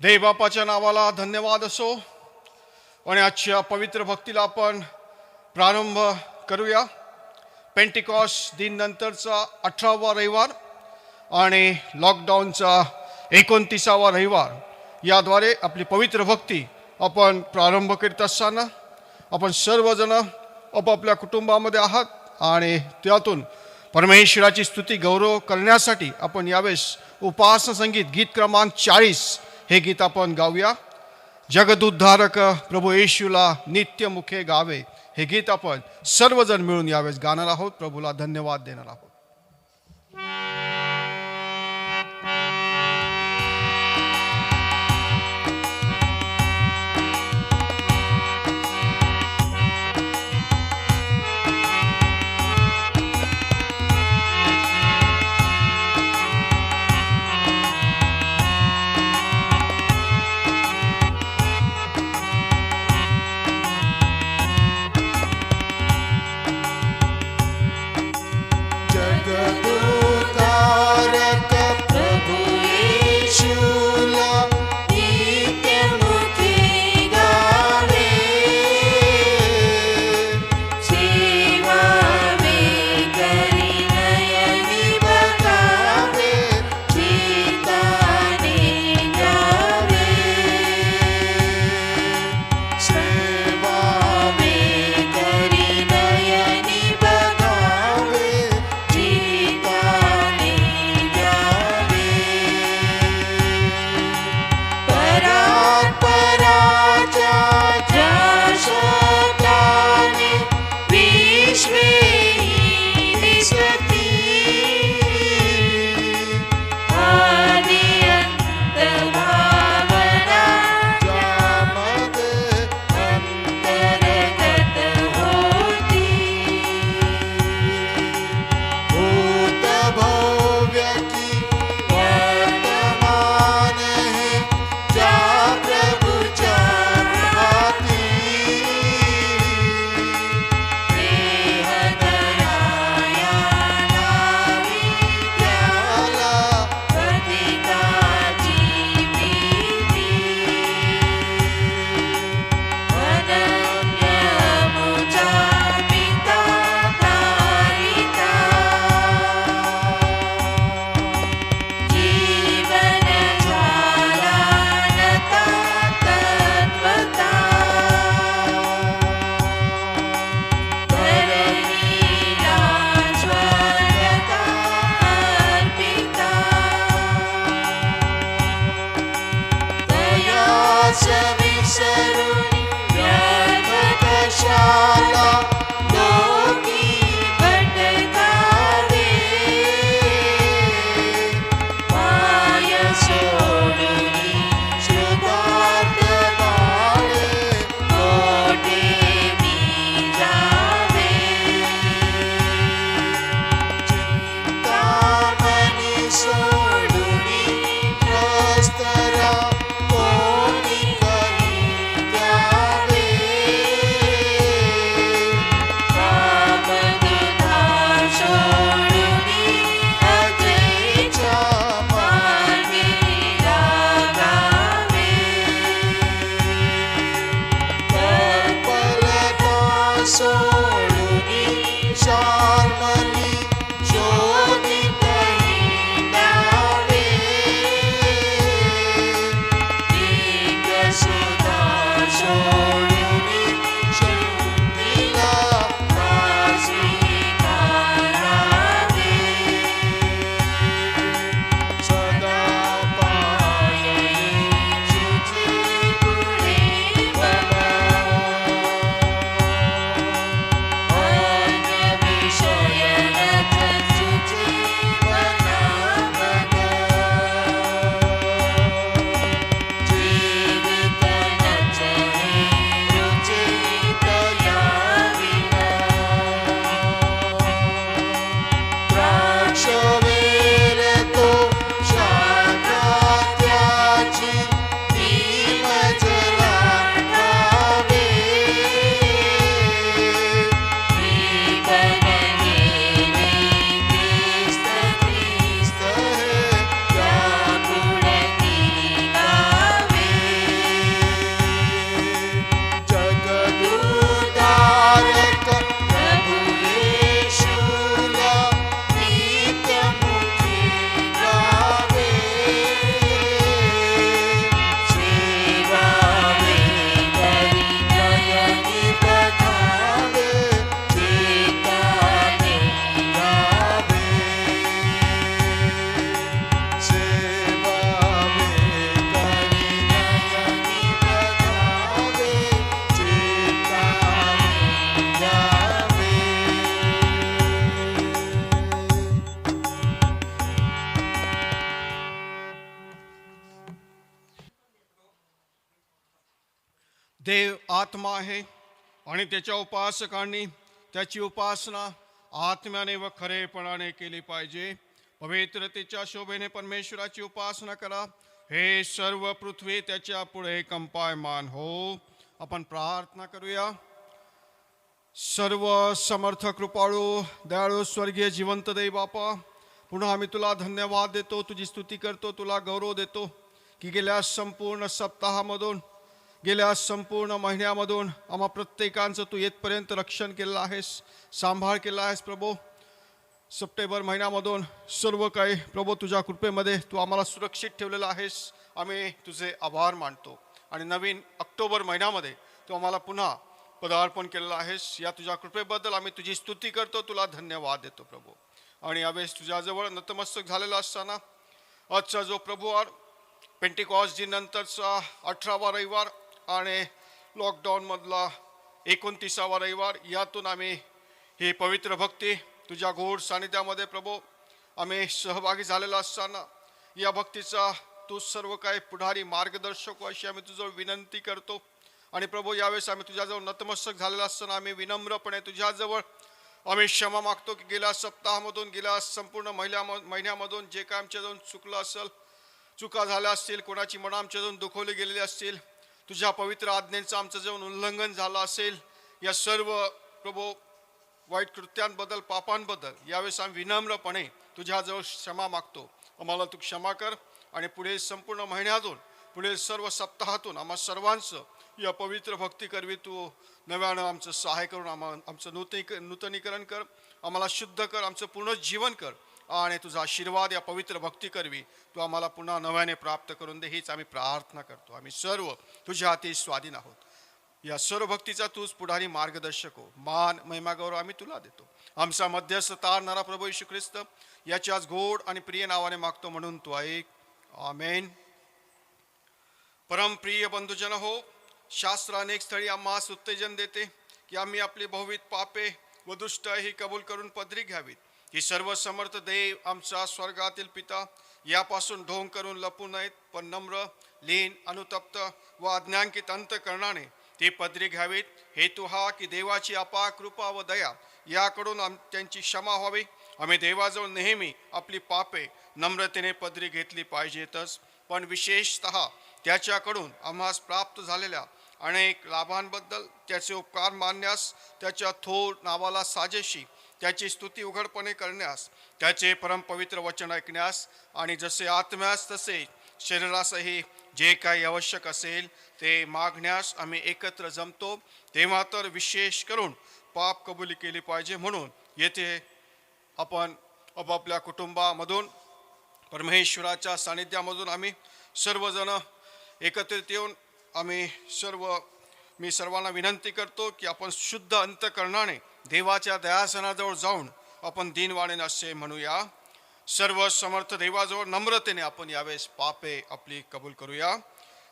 देवबापाच्या नावाला धन्यवाद असो आणि आजच्या पवित्र भक्तीला आपण प्रारंभ करूया. पेंटिकॉस्ट दिन नंतरचा 18वा रविवार आणि लॉकडाऊनचा 29वा रविवार याद्वारे आपली पवित्र भक्ती आपण प्रारंभ करीत असताना आपण सर्वजण आपापल्या कुटुंबामध्ये आहात आणि त्यातून परमेश्वराची स्तुती गौरव करण्यासाठी आपण यावेळेस उपासना संगीत गीत क्रमांक 40 हे गीत आपण गाऊया. जगदुद्धारक प्रभू येशूला नित्य मुखे गावे हे गीत आपण सर्वजण मिळून यावेळेस गाणार आहोत. प्रभूला धन्यवाद देणार आहोत. जय देव आत्मा आहे आणि त्याच्या उपासकांनी त्याची उपासना आत्म्याने व खरेपणाने केली पाहिजे. पवित्रतेच्या शोभेने परमेश्वराची उपासना करा. हे सर्व पृथ्वी त्याच्या पुढे कंपायमान हो. आपण प्रार्थना करूया. सर्व समर्थ कृपाळू दयाळू स्वर्गीय जिवंत देव बापा, पुन्हा आम्ही तुला धन्यवाद देतो, तुझी स्तुती करतो, तुला गौरव देतो की गेल्या संपूर्ण सप्ताहामधून, गेल्या संपूर्ण महिन्यामधून आम्हा प्रत्येकांचं तू येतपर्यंत रक्षण केलेलं आहेस, सांभाळ केला आहेस प्रभू. सप्टेंबर महिन्यामधून सर्व काही प्रभू तुझ्या कृपेमध्ये तू आम्हाला सुरक्षित ठेवलेलं आहेस. आम्ही तुझे आभार मानतो आणि नवीन ऑक्टोबर महिन्यामध्ये तू आम्हाला पुन्हा पदार्पण केलेलं आहेस. या तुझ्या कृपेबद्दल आम्ही तुझी स्तुती करतो, तुला धन्यवाद देतो प्रभू. आणि यावेळेस तुझ्याजवळ नतमस्तक झालेला असताना आजचा जो प्रभुवार पेंटिकॉस्ट दिन नंतरचा 18वा रविवार आणि लॉकडाऊनमधला 29वा रविवार, यातून आम्ही ही पवित्र भक्ती तुझ्या गोड सानिध्यामध्ये प्रभू आम्ही सहभागी झालेला असताना या भक्तीचा तू सर्व काही पुढारी मार्गदर्शक अशी आम्ही तुझ्याजवळ विनंती करतो. आणि प्रभू यावेळेस आम्ही तुझ्याजवळ नतमस्तक झालेला असताना आम्ही विनम्रपणे तुझ्याजवळ आम्ही क्षमा मागतो की गेल्या सप्ताहामधून, गेल्या संपूर्ण महिन्यामधून जे काय आमच्याजवळ चुकलं असेल, चुका झाल्या असतील, कोणाची मनं आमच्याजवळ दुखवली गेलेली असतील, तुझ्या पवित्र आज्ञेचं आमच्याजवळ उल्लंघन झालं असेल, या सर्व प्रभू वाईट कृत्यांबद्दल, पापांबद्दल यावेळेस आम्ही विनम्रपणे तुझ्याजवळ क्षमा मागतो. आम्हाला तू क्षमा कर आणि पुढील संपूर्ण महिन्यातून, पुढील सर्व सप्ताहातून आम्हा सर्वांचं या पवित्र भक्ती करवी तू नव्यानं आमचं सहाय्य करून आमचं नूतनीकरण कर, आम्हाला शुद्ध कर, आमचं पूर्ण जीवन कर आणि तुझा आशीर्वाद या पवित्र भक्ती करवी तू आम्हाला पुन्हा नव्याने प्राप्त करून दे, हीच आम्ही प्रार्थना करतो. आम्ही सर्व तुझ्या हाती स्वाधीन आहोत. या सर्व भक्तीचा तूच पुढारी मार्गदर्शक हो. मान महिमा गौरव आम्ही तुला देतो. आमचा मध्यस्थ तारणारा प्रभू येशू ख्रिस्त याच्याच गोड आणि प्रिय नावाने मागतो म्हणून तू ऐक. आमेन. परमप्रिय बंधुजन हो, शास्त्र अनेक स्थळी आम्हास उत्तेजन देते की आम्ही आपली बहुविध पापे व दुष्ट ही कबूल करून पदरी घ्यावीत. ही सर्व समर्थ देव आमचा स्वर्गातील पिता यापासून ढोंग करून लपू नयेत, पण नम्र, लीन, अनुतप्त व अज्ञांकित अंतःकरणाने ती पदरी घ्यावीत. हेतू हा की देवाची अपार कृपा व दया याकडून त्यांची क्षमा व्हावी. आम्ही देवाजवळ नेहमी आपली पापे नम्रतेने पदरी घेतली पाहिजेतच, पण विशेषतः त्याच्याकडून आम्हास प्राप्त झालेल्या अनेक लाभांबद्दल त्याचे उपकार मानण्यास, त्याच्या थोर नावाला साजेशी त्याची स्तुती उघडपणे करण्यास, त्याचे परमपवित्र वचन ऐकण्यास आणि जसे आत्म्यास तसे शरीरासही जे काही आवश्यक असेल ते मागण्यास आम्ही एकत्र जमतो. तेव्हा तर विशेष करून पाप कबुली केली पाहिजे. म्हणून येथे आपण आपापल्या कुटुंबामधून, परमेश्वराच्या सानिध्यामधून आम्ही सर्वजण एकत्रित येऊन मी सर्वांना विनंती करतो की आपण शुद्ध अंतःकरणाने देवाच्या दयासनाजवळ जाऊन आपण दीनवाणीने असे म्हणूया. सर्व समर्थ देवाजवळ नम्रतेने आपण यावेळेस पापे आपली कबूल करूया.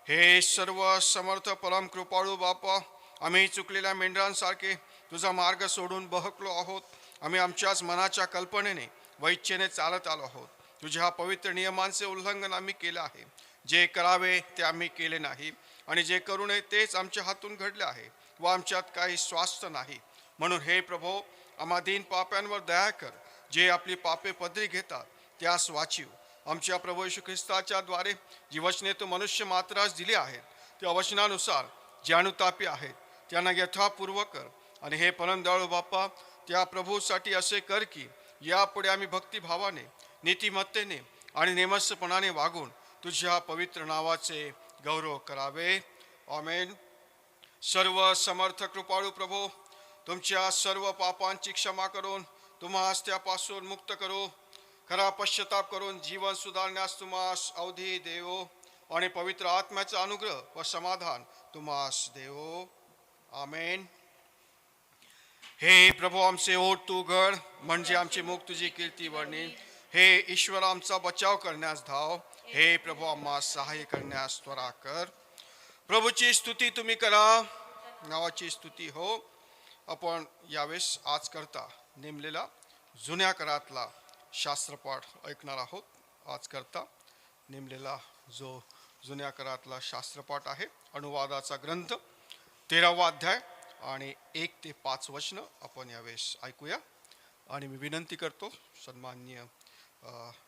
हे सर्व समर्थ परम कृपाळू बापा, आम्ही चुकलेल्या मेंढरांसारखे तुझा मार्ग सोडून बहकलो आहोत. आम्ही आमच्याच मनाच्या कल्पनेने व इच्छेने चालत आलो आहोत. तुझ्या पवित्र नियमांचे उल्लंघन आम्ही केले आहे. जे करावे ते आम्ही केले नाही आणि जे करू नये तेच आमच्या हातून घडले आहे व आमच्यात काही स्वास्थ्य नाही. म्हणून हे प्रभो, आम्हा दीन पाप्यांवर दया कर. जे आपली पापे पदरी घेतात त्यास वाचीव. आमच्या प्रभू येशू ख्रिस्ताच्या द्वारे जी वचने तू मनुष्य मात्रास दिली आहेत त्या वचनानुसार जे अनुतापी आहेत त्यांना यथापूर्व कर. आणि हे परमदयाळू बाप्पा, त्या प्रभूसाठी असे कर की यापुढे आम्ही भक्तिभावाने, नीतिमत्तेने आणि नेमस्तपणाने वागून तुझ्या पवित्र नावाचे गौरव करावे. आमेन. सर्व समर्थ कृपाळू प्रभो, तुमच्या सर्व पापांची क्षमा करून तुम्हास त्यापासून मुक्त करू, खरा पश्चाताप करून जीवन सुधारण्यास तुम्हास अवधी देवो आणि पवित्र आत्म्याचा अनुग्रह व समाधान तुम्हास देवो. आमेन. हे प्रभू, आमचे ओठ तू उघड, म्हणजे आमचे मुख तुझी कीर्ती वर्णी. हे ईश्वर, आमचा बचाव करण्यास धाव. हे प्रभू, आम्हास सहाय्य करण्यास त्वरा कर. प्रभूची स्तुती तुम्ही करा, नावाची स्तुती हो. आपण यावेळेस आज करता नेमलेला जुन्या करातला शास्त्रपाठ ऐकणार आहोत. आज करता नेमलेला जो जुन्या करातला शास्त्रपाठ आहे, अनुवादाचा ग्रंथ 13वा अध्याय आणि 1 ते 5 वचनं आपण यावेळेस ऐकूया. आणि मी विनंती करतो सन्माननीय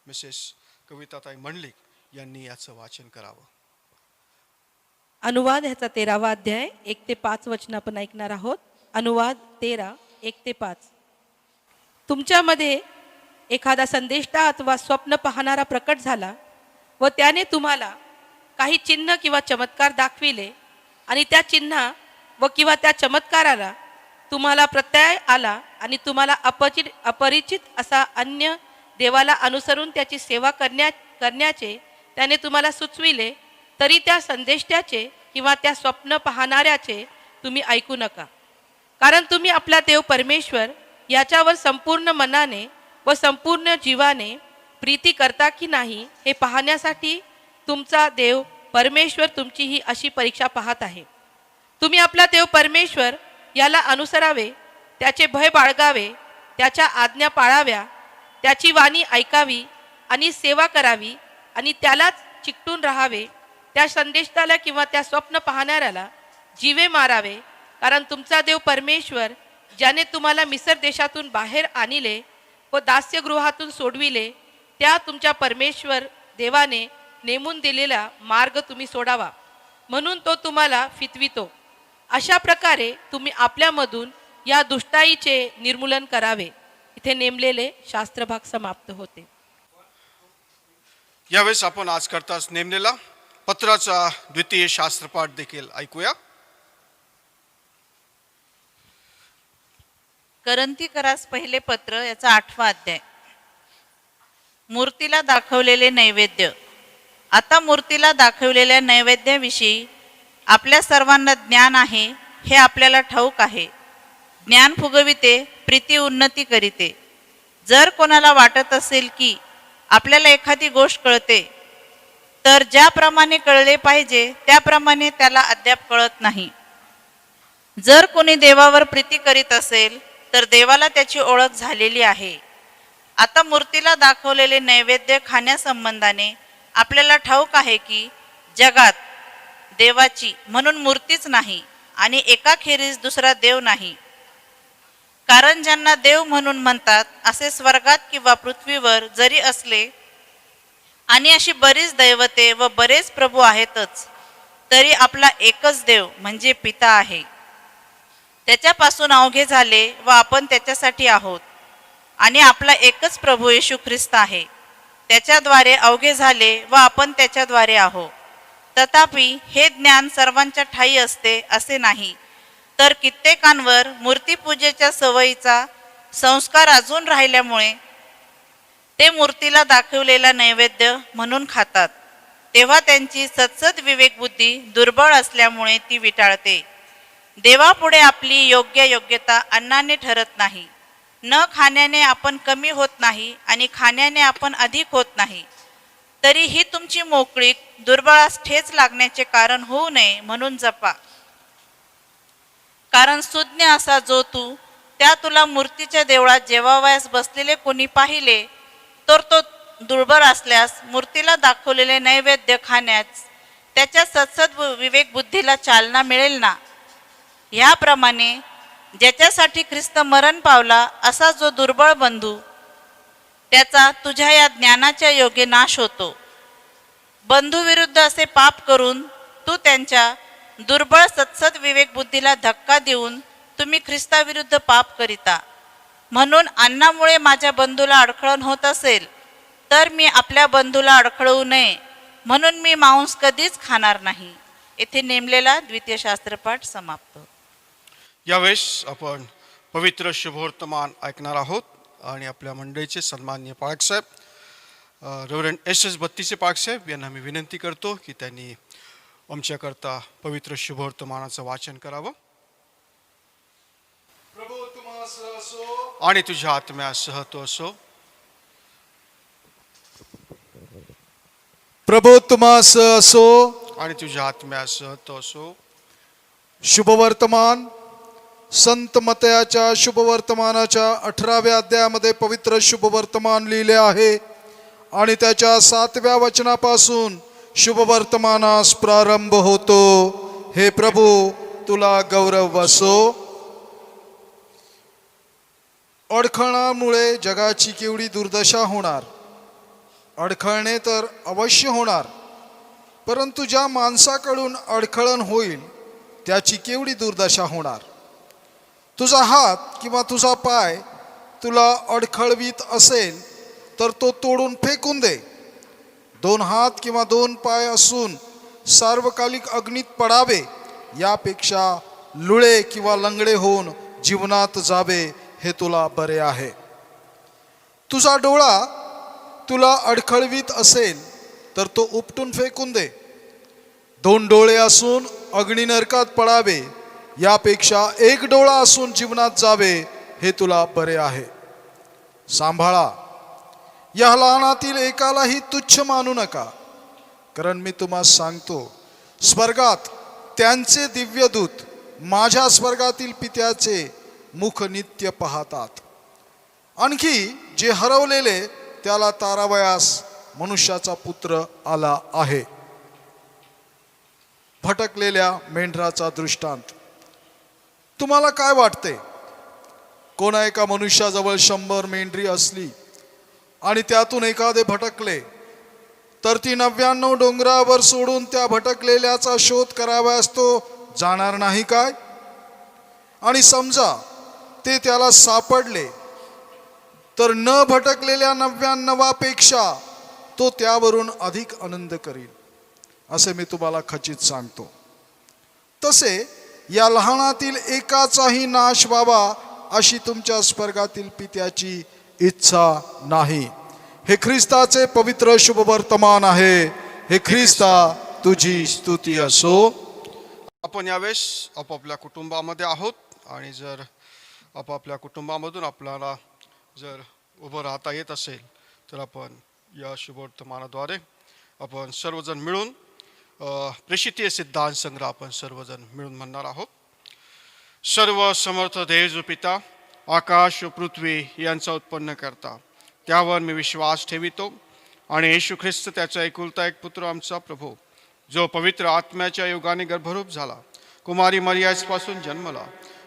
मिसेस कविताताई मंडलिक यांनी याचं वाचन करावं. अनुवाद ह्याचा 13वा अध्याय 1 ते 5 वचन आपण ऐकणार आहोत. अनुवाद 13 1 ते 5. तुमच्यामध्ये एखादा संदेष्टा अथवा स्वप्न पाहणारा प्रकट झाला व त्याने तुम्हाला काही चिन्ह किंवा चमत्कार दाखविले आणि त्या चिन्ह व किंवा त्या चमत्काराला तुम्हाला प्रत्यय आला आणि तुम्हाला अपरिचित असा अन्य देवाला अनुसरून त्याची सेवा करण्याचे त्याने तुम्हाला सुचविले, तरी त्या संदेष्ट्याचे किंवा त्या स्वप्न पाहणाऱ्याचे तुम्ही ऐकू नका. कारण तुम्ही आपला देव परमेश्वर याच्यावर संपूर्ण मनाने व संपूर्ण जीवाने प्रीती करता की नाही हे पाहण्यासाठी तुमचा देव परमेश्वर तुमची ही अशी परीक्षा पाहत आहे. तुम्ही आपला देव परमेश्वर याला अनुसरावे, त्याचे भय बाळगावे, त्याच्या आज्ञा पाळाव्या, त्याची वाणी ऐकावी आणि सेवा करावी आणि त्यालाच चिकटून राहावे. त्या संदेशाला किंवा त्या स्वप्न पाहणाऱ्याला जीवे मारावे. कारण तुमचा देव परमेश्वर ज्याने तुम्हाला मिस्र देशातून बाहेर आणले व दास्यगृहातून सोडविले, त्या तुमच्या परमेश्वर देवाने नेमून दिलेला मार्ग तुम्ही सोडावा, म्हणून तो तुम्हाला फितवितो. अशा प्रकारे तुम्ही आपल्यामधून या दुष्टाईचे निर्मूलन करावे. इथे नेमलेले शास्त्रभाग समाप्त होते. यावेळेस आपण आज करताच नेमलेला पत्राचा द्वितीय शास्त्रपाठ देखील ऐकूया. करंथीकरास पहिले पत्र याचा 8वा अध्याय. मूर्तीला दाखवलेले नैवेद्य. आता मूर्तीला दाखवलेल्या नैवेद्याविषयी आपल्या सर्वांना ज्ञान आहे हे आपल्याला ठाऊक आहे. ज्ञान फुगविते, प्रीती उन्नती करीते. जर कोणाला वाटत असेल की आपल्याला एखादी गोष्ट कळते, तर ज्याप्रमाणे कळले पाहिजे त्याप्रमाणे त्याला अद्याप कळत नाही. जर कोणी देवावर प्रीती करीत असेल तर देवाला त्याची ओळख झालेली आहे. आता मूर्तीला दाखवलेले नैवेद्य खाण्यासंबंधाने आपल्याला ठाऊक आहे की जगात देवाची म्हणून मूर्तीच नाही आणि एकाखेरीज दुसरा देव नाही. कारण ज्यांना देव म्हणून म्हणतात असे स्वर्गात किंवा पृथ्वीवर जरी असले आणि अशी बरीच दैवते व बरेच प्रभू आहेतच, तरी आपला एकच देव म्हणजे पिता आहे. त्याच्यापासून अवघे झाले व आपण त्याच्यासाठी आहोत. आणि आपला एकच प्रभू येशू ख्रिस्त आहे. त्याच्याद्वारे अवघे झाले व आपण त्याच्याद्वारे आहोत. तथापि हे ज्ञान सर्वांच्या ठायी असते असे नाही, तर कित्येकांवर मूर्तीपूजेच्या सवयीचा संस्कार अजून राहिल्यामुळे ते मूर्तीला दाखवलेला नैवेद्य म्हणून खातात. तेव्हा त्यांची सत्सद विवेकबुद्धी दुर्बळ असल्यामुळे ती विटाळते. देवापुढे आपली योग्यता अन्नाने ठरत नाही. न खाण्याने आपण कमी होत नाही आणि खाण्याने आपण अधिक होत नाही. तरी ही तुमची मोकळीक दुर्बळास ठेच लागण्याचे कारण होऊ नये म्हणून जपा. कारण सुज्ञ असा जो तू त्या तुला मूर्तीच्या देवळात जेवावयास बसलेले कोणी पाहिले, तर तो दुर्बळ असल्यास मूर्तीला दाखवलेले नैवेद्य खाण्यास त्याच्या सत्सद विवेक बुद्धीला चालना मिळेल ना. ह्याप्रमाणे ज्याच्यासाठी ख्रिस्त मरण पावला असा जो दुर्बळ बंधू, त्याचा तुझ्या या ज्ञानाच्या योगे नाश होतो. बंधूविरुद्ध असे पाप करून तू त्यांच्या दुर्बळ सत्सद विवेक बुद्धीला धक्का देऊन तुम्ही ख्रिस्ताविरुद्ध पाप करिता. म्हणून अन्नामुळे माझ्या बंधूला अडखळण होत असेल तर मी आपल्या बंधूला अडखळवू नये म्हणून मी मांस कधीच खाणार नाही. येथे नेमलेला द्वितीय शास्त्रपाठ समाप्त. यावेळेस आपण पवित्र शुभवर्तमान ऐकणार आहोत आणि आपल्या मंडळीचे सन्माननीय पाळकसाहेब रेव्हरंड SS बत्तीचे पाळकसाहेब यांना मी विनंती करतो की त्यांनी आमच्याकरता पवित्र शुभवर्तमानाचं वाचन करावं. प्रभू तुम्हासह असो आणि तुझ्या आत्म्यासह तो असो. प्रभू तुम्हासह असो. आणि तुझ्या आत्म्यासह तो असो. शुभवर्तमान. संत मत्तयाच्या शुभवर्तमानाच्या 18व्या अध्यायामध्ये पवित्र शुभवर्तमान लिहिले आहे आणि त्याच्या 7व्या वचनापासून शुभवर्तमानास प्रारंभ होतो. हे प्रभू, तुला गौरव असो. अडखळामुळे जगाची केवढी दुर्दशा होणार. अडखळणे तर अवश्य होणार, परंतु ज्या माणसाकडून अडखळण होईल त्याची केवढी दुर्दशा होणार. तुझा हात किंवा तुझा पाय तुला अडखळवीत असेल तर तो तोडून फेकून दे. 2 हात किंवा 2 पाय असून सार्वकालिक अग्नीत पडावे यापेक्षा लुळे किंवा लंगडे होऊन जीवनात जावे हे तुला बरे आहे. तुझा डोळा तुला अडखळवीत असेल तर तो उपटून फेकून दे. 2 डोळे असून अग्नी नरकात पडावे यापेक्षा 1 डोळा असून जीवनात जावे हे तुला बरे आहे. सांभाळा, या लहानातील एकालाही तुच्छ मानू नका, कारण मी तुम्हाला सांगतो, स्वर्गात त्यांचे दिव्यदूत माझ्या स्वर्गातील पित्याचे मुख नित्य पाहतात. आणखी जे हरवलेले त्याला तारावयास मनुष्याचा पुत्र आला आहे. भटकलेल्या मेंढराचा दृष्टांत. तुम्हाला काय वाटते, कोणा एका मनुष्याजवळ 100 मेंढरी असली आणि त्यातून एखादे भटकले तर ती 99 डोंगरावर सोडून त्या भटकलेल्याचा शोध करावयास तो जाणार नाही काय? आणि समजा ते त्याला सापडले तर न भटकलेल्या 99पेक्षा तो त्यावरून अधिक आनंद करील, असे मी तुम्हाला खचित सांगतो. तसे या लहानातील एकाचाही नाश व्हावा अशी तुमच्या स्वर्गातील पित्याची इच्छा नाही. हे ख्रिस्ताचे पवित्र शुभ वर्तमान आहे. हे ख्रिस्ता तुझी स्तुती असो. आपण यावेळेस आपापल्या कुटुंबामध्ये आहोत आणि जर आपापल्या कुटुंबामधून आपल्याला जर उभं राहता येत असेल तर आपण या शुभवर्तमानाद्वारे आपण सर्वजण मिळून प्रेषितीय सिद्धांत संग्रह आपण सर्वजण मिळून म्हणणार आहोत. सर्व समर्थ देव जो पिता, आकाश व पृथ्वी यांचा उत्पन्न करता, त्यावर मी विश्वास ठेवितो आणि येशू ख्रिस्त त्याचा एकुलता एक पुत्र आमचा प्रभू, जो पवित्र आत्म्याच्या योगाने गर्भरूप झाला, कुमारी मरियासपासून जन्मला,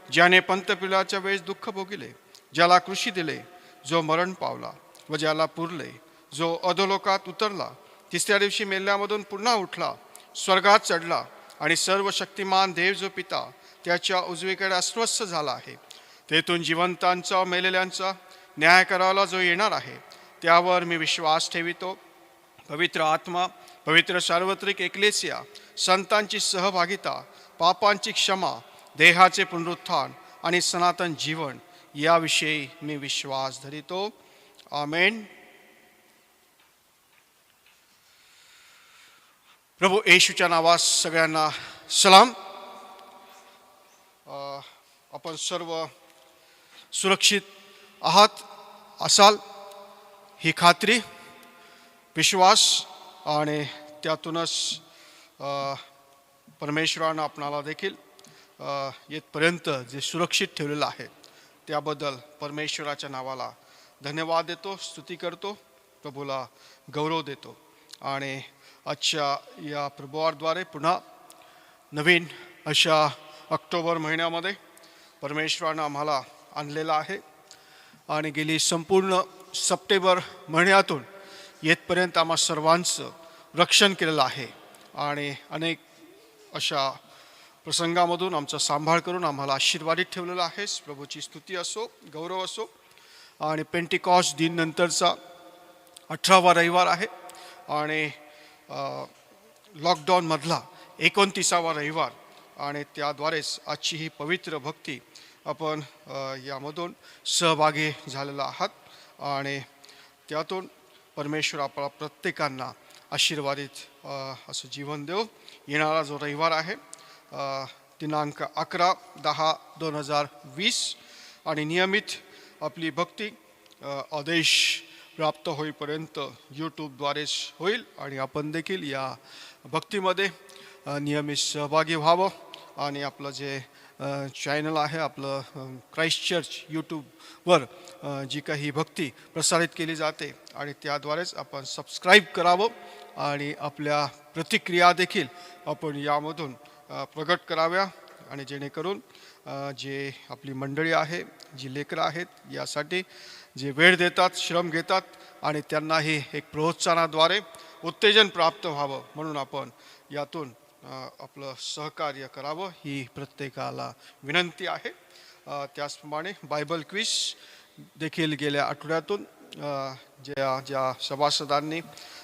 ज्याने पंत पिलाच्या वेळेस दुःख भोगिले, ज्याला कृषी दिले, जो मरण पावला व ज्याला पुरले, जो अधोलोकात उतरला, 3ऱ्या दिवशी मेल्यामधून पुन्हा उठला, स्वर्गात चढला आणि सर्व शक्तिमान देव जो पिता त्याच्या उजवीकडे अस्वस्थ झाला आहे, तेथून जिवंतांचा मेलेल्यांचा न्याय करायला जो येणार आहे, त्यावर मी विश्वास ठेवितो. पवित्र आत्मा, पवित्र सार्वत्रिक एक्लेसिया, संतांची सहभागिता, पापांची क्षमा, देहाचे पुनरुत्थान आणि सनातन जीवन याविषयी मी विश्वास धरितो. आमेन. प्रभू येशूच्या नावास सगळ्यांना सलाम. आपण सर्व सुरक्षित आहात असाल ही खात्री, विश्वास आणि त्यातूनच परमेश्वरानं आपणाला देखील येथपर्यंत जे सुरक्षित ठेवलेलं आहे त्याबद्दल परमेश्वराच्या नावाला धन्यवाद देतो, स्तुती करतो, प्रभूला गौरव देतो. आणि आजच्या या प्रभुवाद्वारे पुन्हा नवीन अशा ऑक्टोबर महिन्यामध्ये परमेश्वरानं आम्हाला आणलेलं आहे आणि गेली संपूर्ण सप्टेंबर महिन्यातून येथपर्यंत आम्हा सर्वांचं रक्षण केलेलं आहे आणि अनेक अशा प्रसंगामधून आमचा सांभाळ करून आम्हाला आशीर्वादित ठेवलेलं आहे. प्रभूची स्तुती असो, गौरव असो. आणि पेंटिकॉस्ट दिन नंतरचा 18वा रविवार आहे आणि लॉकडाऊनमधला 29वा रविवार आणि त्याद्वारेच आजची ही पवित्र भक्ती आपण यामधून सहभागी झालेला आहात आणि त्यातून परमेश्वर आपला प्रत्येकांना आशीर्वादित असं जीवन देव. येणारा जो रविवार आहे दिनांक 11/10/2020 आणि नियमित आपली भक्ती आदेश प्राप्त होईपर्यंत यूट्यूबद्वारेच होईल आणि आपण देखील या भक्तीमध्ये नियमित सहभागी व्हावं. आणि आपलं जे चॅनल आहे आपलं क्राइस्ट चर्च यूट्यूबवर जी काही भक्ती प्रसारित केली जाते आणि त्याद्वारेच आपण सबस्क्राईब करावं आणि आपल्या प्रतिक्रिया देखील आपण यामधून प्रगट कराव्या आणि जेणेकरून जे आपली मंडळी आहे, जी लेकरं आहेत, यासाठी जे वेळ देतात, श्रम घेतात आणि त्यांनाही एक प्रोत्साहनाद्वारे उत्तेजन प्राप्त व्हावं म्हणून आपण यातून आपलं सहकार्य करावं ही प्रत्येकाला विनंती आहे. त्याचप्रमाणे बायबल क्विज देखील गेल्या आठवड्यातून ज्या सभासदांनी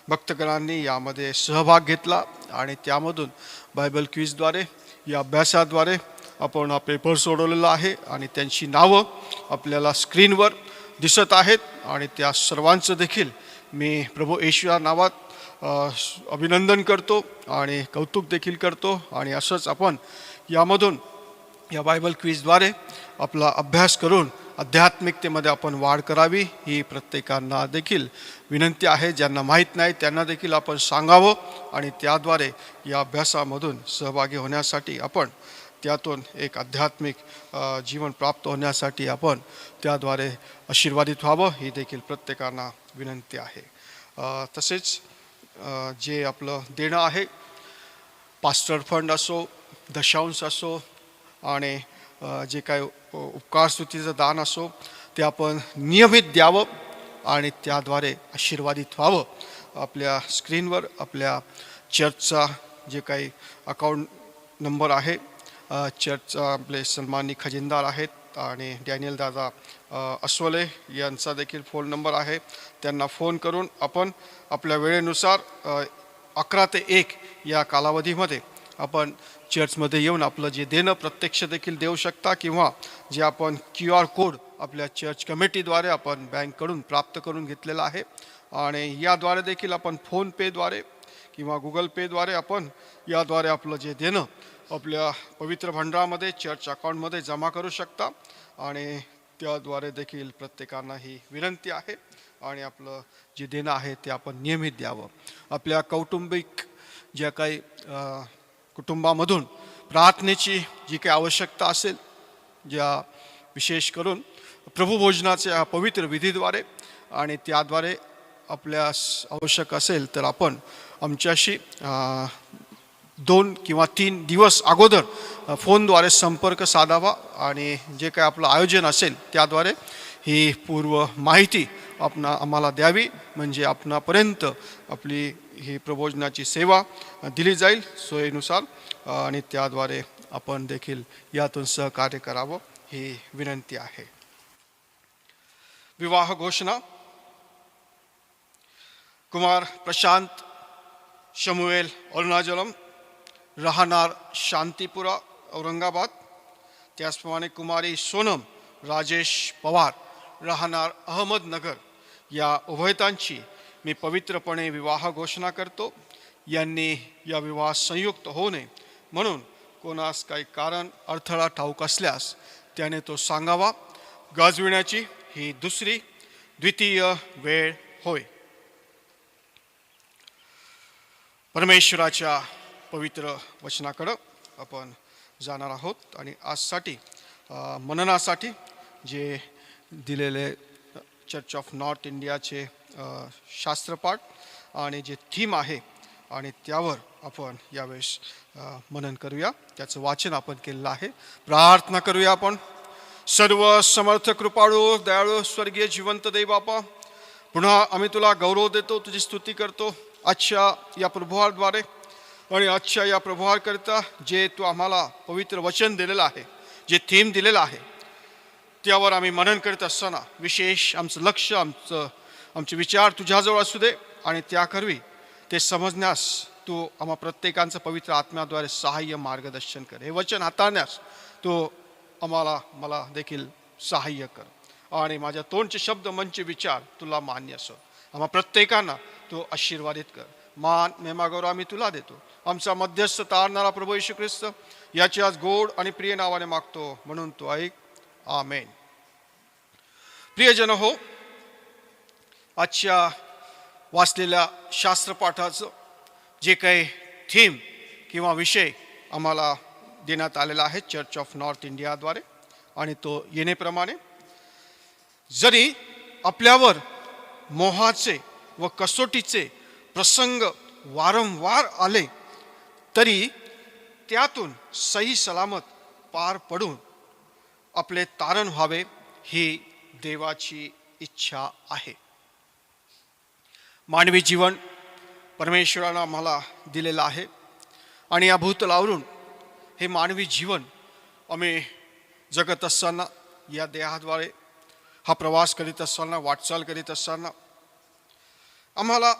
भक्तगणांनी यामध्ये सहभाग घेतला आणि त्यामधून बायबल क्विजद्वारे या अभ्यासाद्वारे आपण हा पेपर सोडवलेला आहे आणि त्यांची नावं आपल्याला स्क्रीनवर दिसत आहेत आणि त्या सर्वांचं देखील मी प्रभू येशू या नावात अभिनंदन करतो आणि कौतुक देखील करतो. आणि असंच आपण यामधून या बायबल क्विजद्वारे आपला अभ्यास करून आध्यात्मिकतेमध्ये आपण वाढ करावी ही प्रत्येकांना देखील विनंती आहे. ज्यांना माहीत नाही त्यांना देखील आपण सांगावं आणि त्याद्वारे या अभ्यासामधून सहभागी होण्यासाठी आपण त्यातून एक आध्यात्मिक जीवन प्राप्त होण्यासाठी आपण त्याद्वारे आशीर्वादित व्हावं ही देखील प्रत्येकांना विनंती आहे. तसेच जे आपलं देणं आहे, पास्टर फंड असो, दशांश असो आणि जे काय उपकार स्तुतीचं दान असो ते आपण नियमित द्यावं आणि त्याद्वारे आशीर्वादित व्हावं. आपल्या स्क्रीनवर आपल्या चर्चचा जे काही अकाउंट नंबर आहे, चर्चचा आपले सन्माननीय खजिनदार आहेत आणि डॅनियल दादा अस्वले यांचा देखील फोन नंबर आहे. त्यांना फोन करून आपण आपल्या वेळेनुसार 11 ते 1 या कालावधीमध्ये आपण चर्चमध्ये येऊन आपलं जे देणं प्रत्यक्ष देखील देऊ शकता किंवा जे आपण QR कोड आपल्या चर्च कमिटीद्वारे आपण बँककडून प्राप्त करून घेतलेला आहे आणि याद्वारे देखील आपण फोनपेद्वारे किंवा गुगल पेद्वारे आपण याद्वारे आपलं जे देणं आपल्या पवित्र भंडारामध्ये चर्च अकाउंटमध्ये जमा करू शकता आणि त्याद्वारे देखील प्रत्येकांना ही विनंती आहे आणि आपलं जे देणं आहे ते आपण नियमित द्यावं. आपल्या कौटुंबिक ज्या काही कुटुंबामधून प्रार्थनेची जी काही आवश्यकता असेल, ज्या विशेष करून प्रभुभोजनाच्या पवित्र विधीद्वारे आणि त्याद्वारे आपल्यास आवश्यक असेल तर आपण आमच्याशी 2 किंवा 3 दिवस अगोदर फोनद्वारे संपर्क साधावा आणि जे काय आपलं आयोजन असेल त्याद्वारे ही पूर्व माहिती आम्हाला द्यावी म्हणजे आपणापर्यंत आपली ही प्रबोधनाची सेवा दिली जाईल सोयीनुसार आणि त्याद्वारे आपण देखील यातून सहकार्य करावं ही विनंती आहे. विवाह घोषणा. कुमार प्रशांत शमुएल अरुणाचलम, राहणार शांतीपुरा औरंगाबाद. त्याचप्रमाणे कुमारी सोनम राजेश पवार, राहणार अहमदनगर, या उभयतांची मी पवित्रपणे विवाह घोषणा करतो. यांनी या विवाह संयुक्त होऊ नये म्हणून कोणास काही कारण अडथळा ठाऊक असल्यास त्याने तो सांगावा. गाजविण्याची ही द्वितीय वेळ होय. परमेश्वराच्या पवित्र वचनाकडं आपण जाणार आहोत आणि आजसाठी मननासाठी जे दिलेले चर्च ऑफ नॉर्थ इंडियाचे शास्त्रपाठ आणि जे थीम आहे आणि त्यावर आपण यावेळेस मनन करूया. त्याचं वाचन आपण केलेलं आहे. प्रार्थना करूया आपण. सर्व समर्थ कृपाळू दयाळू स्वर्गीय जिवंत देव बापा, पुन्हा आम्ही तुला गौरव देतो, तुझी स्तुती करतो आजच्या या प्रभुवाद्वारे आणि आजच्या या प्रभुवाकरिता जे तू आम्हाला पवित्र वचन दिलेलं आहे, जे थीम दिलेलं आहे त्यावर आम्ही मनन करत असताना विशेष आमचं लक्ष आमचे विचार तुझ्याजवळ असू दे आणि त्याकरवी ते समजण्यास तू आम्हा प्रत्येकांचं पवित्र आत्म्याद्वारे सहाय्य मार्गदर्शन कर. हे वचन हाताळण्यास तू मला देखील सहाय्य कर आणि माझ्या तोंडचे शब्द मनचे विचार तुला मान्य असो. आम्हा प्रत्येकांना तू आशीर्वादित कर. मान महिमा गौरव आम्ही तुला देतो. आमचा मध्यस्थ तारणारा प्रभू येशू ख्रिस्त याची आज गोड आणि प्रिय नावाने मागतो म्हणून तू ऐक. आमेन. प्रियजन हो, आजच्या वाचलेल्या शास्त्रपाठाचं जे काही थीम किंवा विषय आम्हाला देण्यात आलेला आहे चर्च ऑफ नॉर्थ इंडियाद्वारे आणि तो येणेप्रमाणे, जरी आपल्यावर मोहाचे व कसोटीचे प्रसंग वारंवार आले तरी त्यातून सही सलामत पार पडून आपले तारण व्हावे ही देवाची इच्छा आहे. मानवी जीवन परमेश्वरानं आम्हाला दिलेलं आहे आणि या भूतलावरून हे मानवी जीवन आम्ही जगत असताना, या देहाद्वारे हा प्रवास करीत असताना, वाटचाल करीत असताना आम्हाला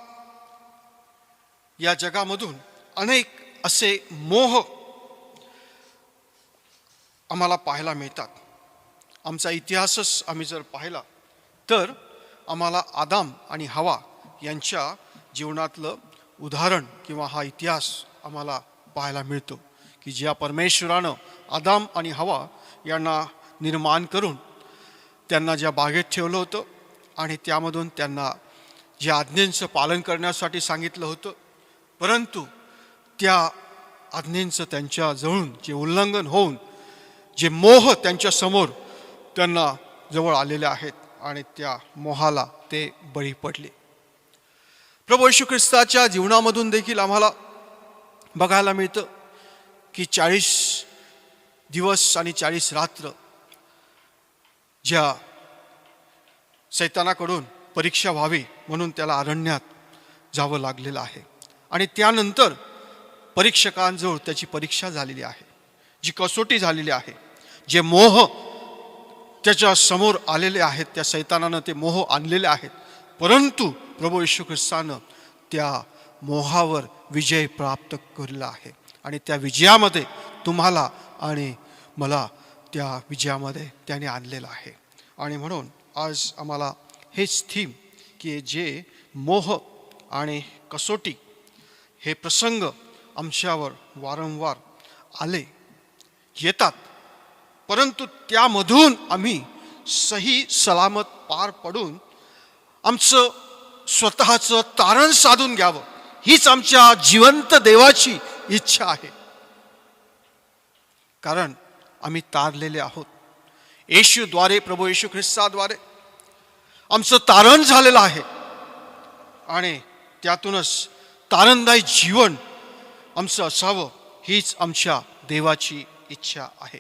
या जगामधून अनेक असे मोह आम्हाला पाहायला मिळतात. आमचा इतिहासच आम्ही जर पाहिला तर आम्हाला आदाम आणि हवा यांच्या जीवनातलं उदाहरण किंवा हा इतिहास आम्हाला पाहायला मिळतो की ज्या परमेश्वरानं आदाम आणि हवा यांना निर्माण करून त्यांना ज्या बागेत ठेवलं होतं आणि त्यामधून त्यांना ज्या आज्ञांचं पालन करण्यासाठी सांगितलं होतं, परंतु त्या आज्ञांचं त्यांच्या जवळून जे उल्लंघन होऊन जे मोह त्यांच्या समोर त्यांना जवळ आलेले आहेत आणि त्या मोहाला ते बळी पडले. प्रभू येशू ख्रिस्ताच्या जीवनामधून देखील आम्हाला बघायला मिळतं की 40 दिवस आणि 40 रात्र ज्या सैतानाकडून परीक्षा व्हावी म्हणून त्याला अरण्यात जावं लागलेलं आहे आणि त्यानंतर परीक्षकांजवळ त्याची परीक्षा झालेली आहे, जी कसोटी झालेली आहे. जे मोह त्याच्या समोर आलेले आहेत, त्या सैतानानं ते मोह आणलेले आहेत, परंतु प्रभू येशू ख्रिस्तानं त्या मोहावर विजय प्राप्त केलेला आहे आणि त्या विजयामध्ये तुम्हाला आणि मला त्या विजयामध्ये त्याने आणलेलं आहे. आणि म्हणून आज आम्हाला हेच थीम की जे मोह आणि कसोटी हे प्रसंग आमच्यावर वारंवार आले येतात, परंतु त्यामधून आम्ही सही सलामत पार पडून आमचं स्वतःचं तारण साधून घ्यावं, हीच आमच्या जिवंत देवाची इच्छा आहे. कारण आम्ही तारलेले आहोत. येशूद्वारे, प्रभू येशू ख्रिस्ताद्वारे आमचं तारण झालेलं आहे आणि त्यातूनच तारणदायी जीवन आमचं असावं, हीच आमच्या देवाची इच्छा आहे.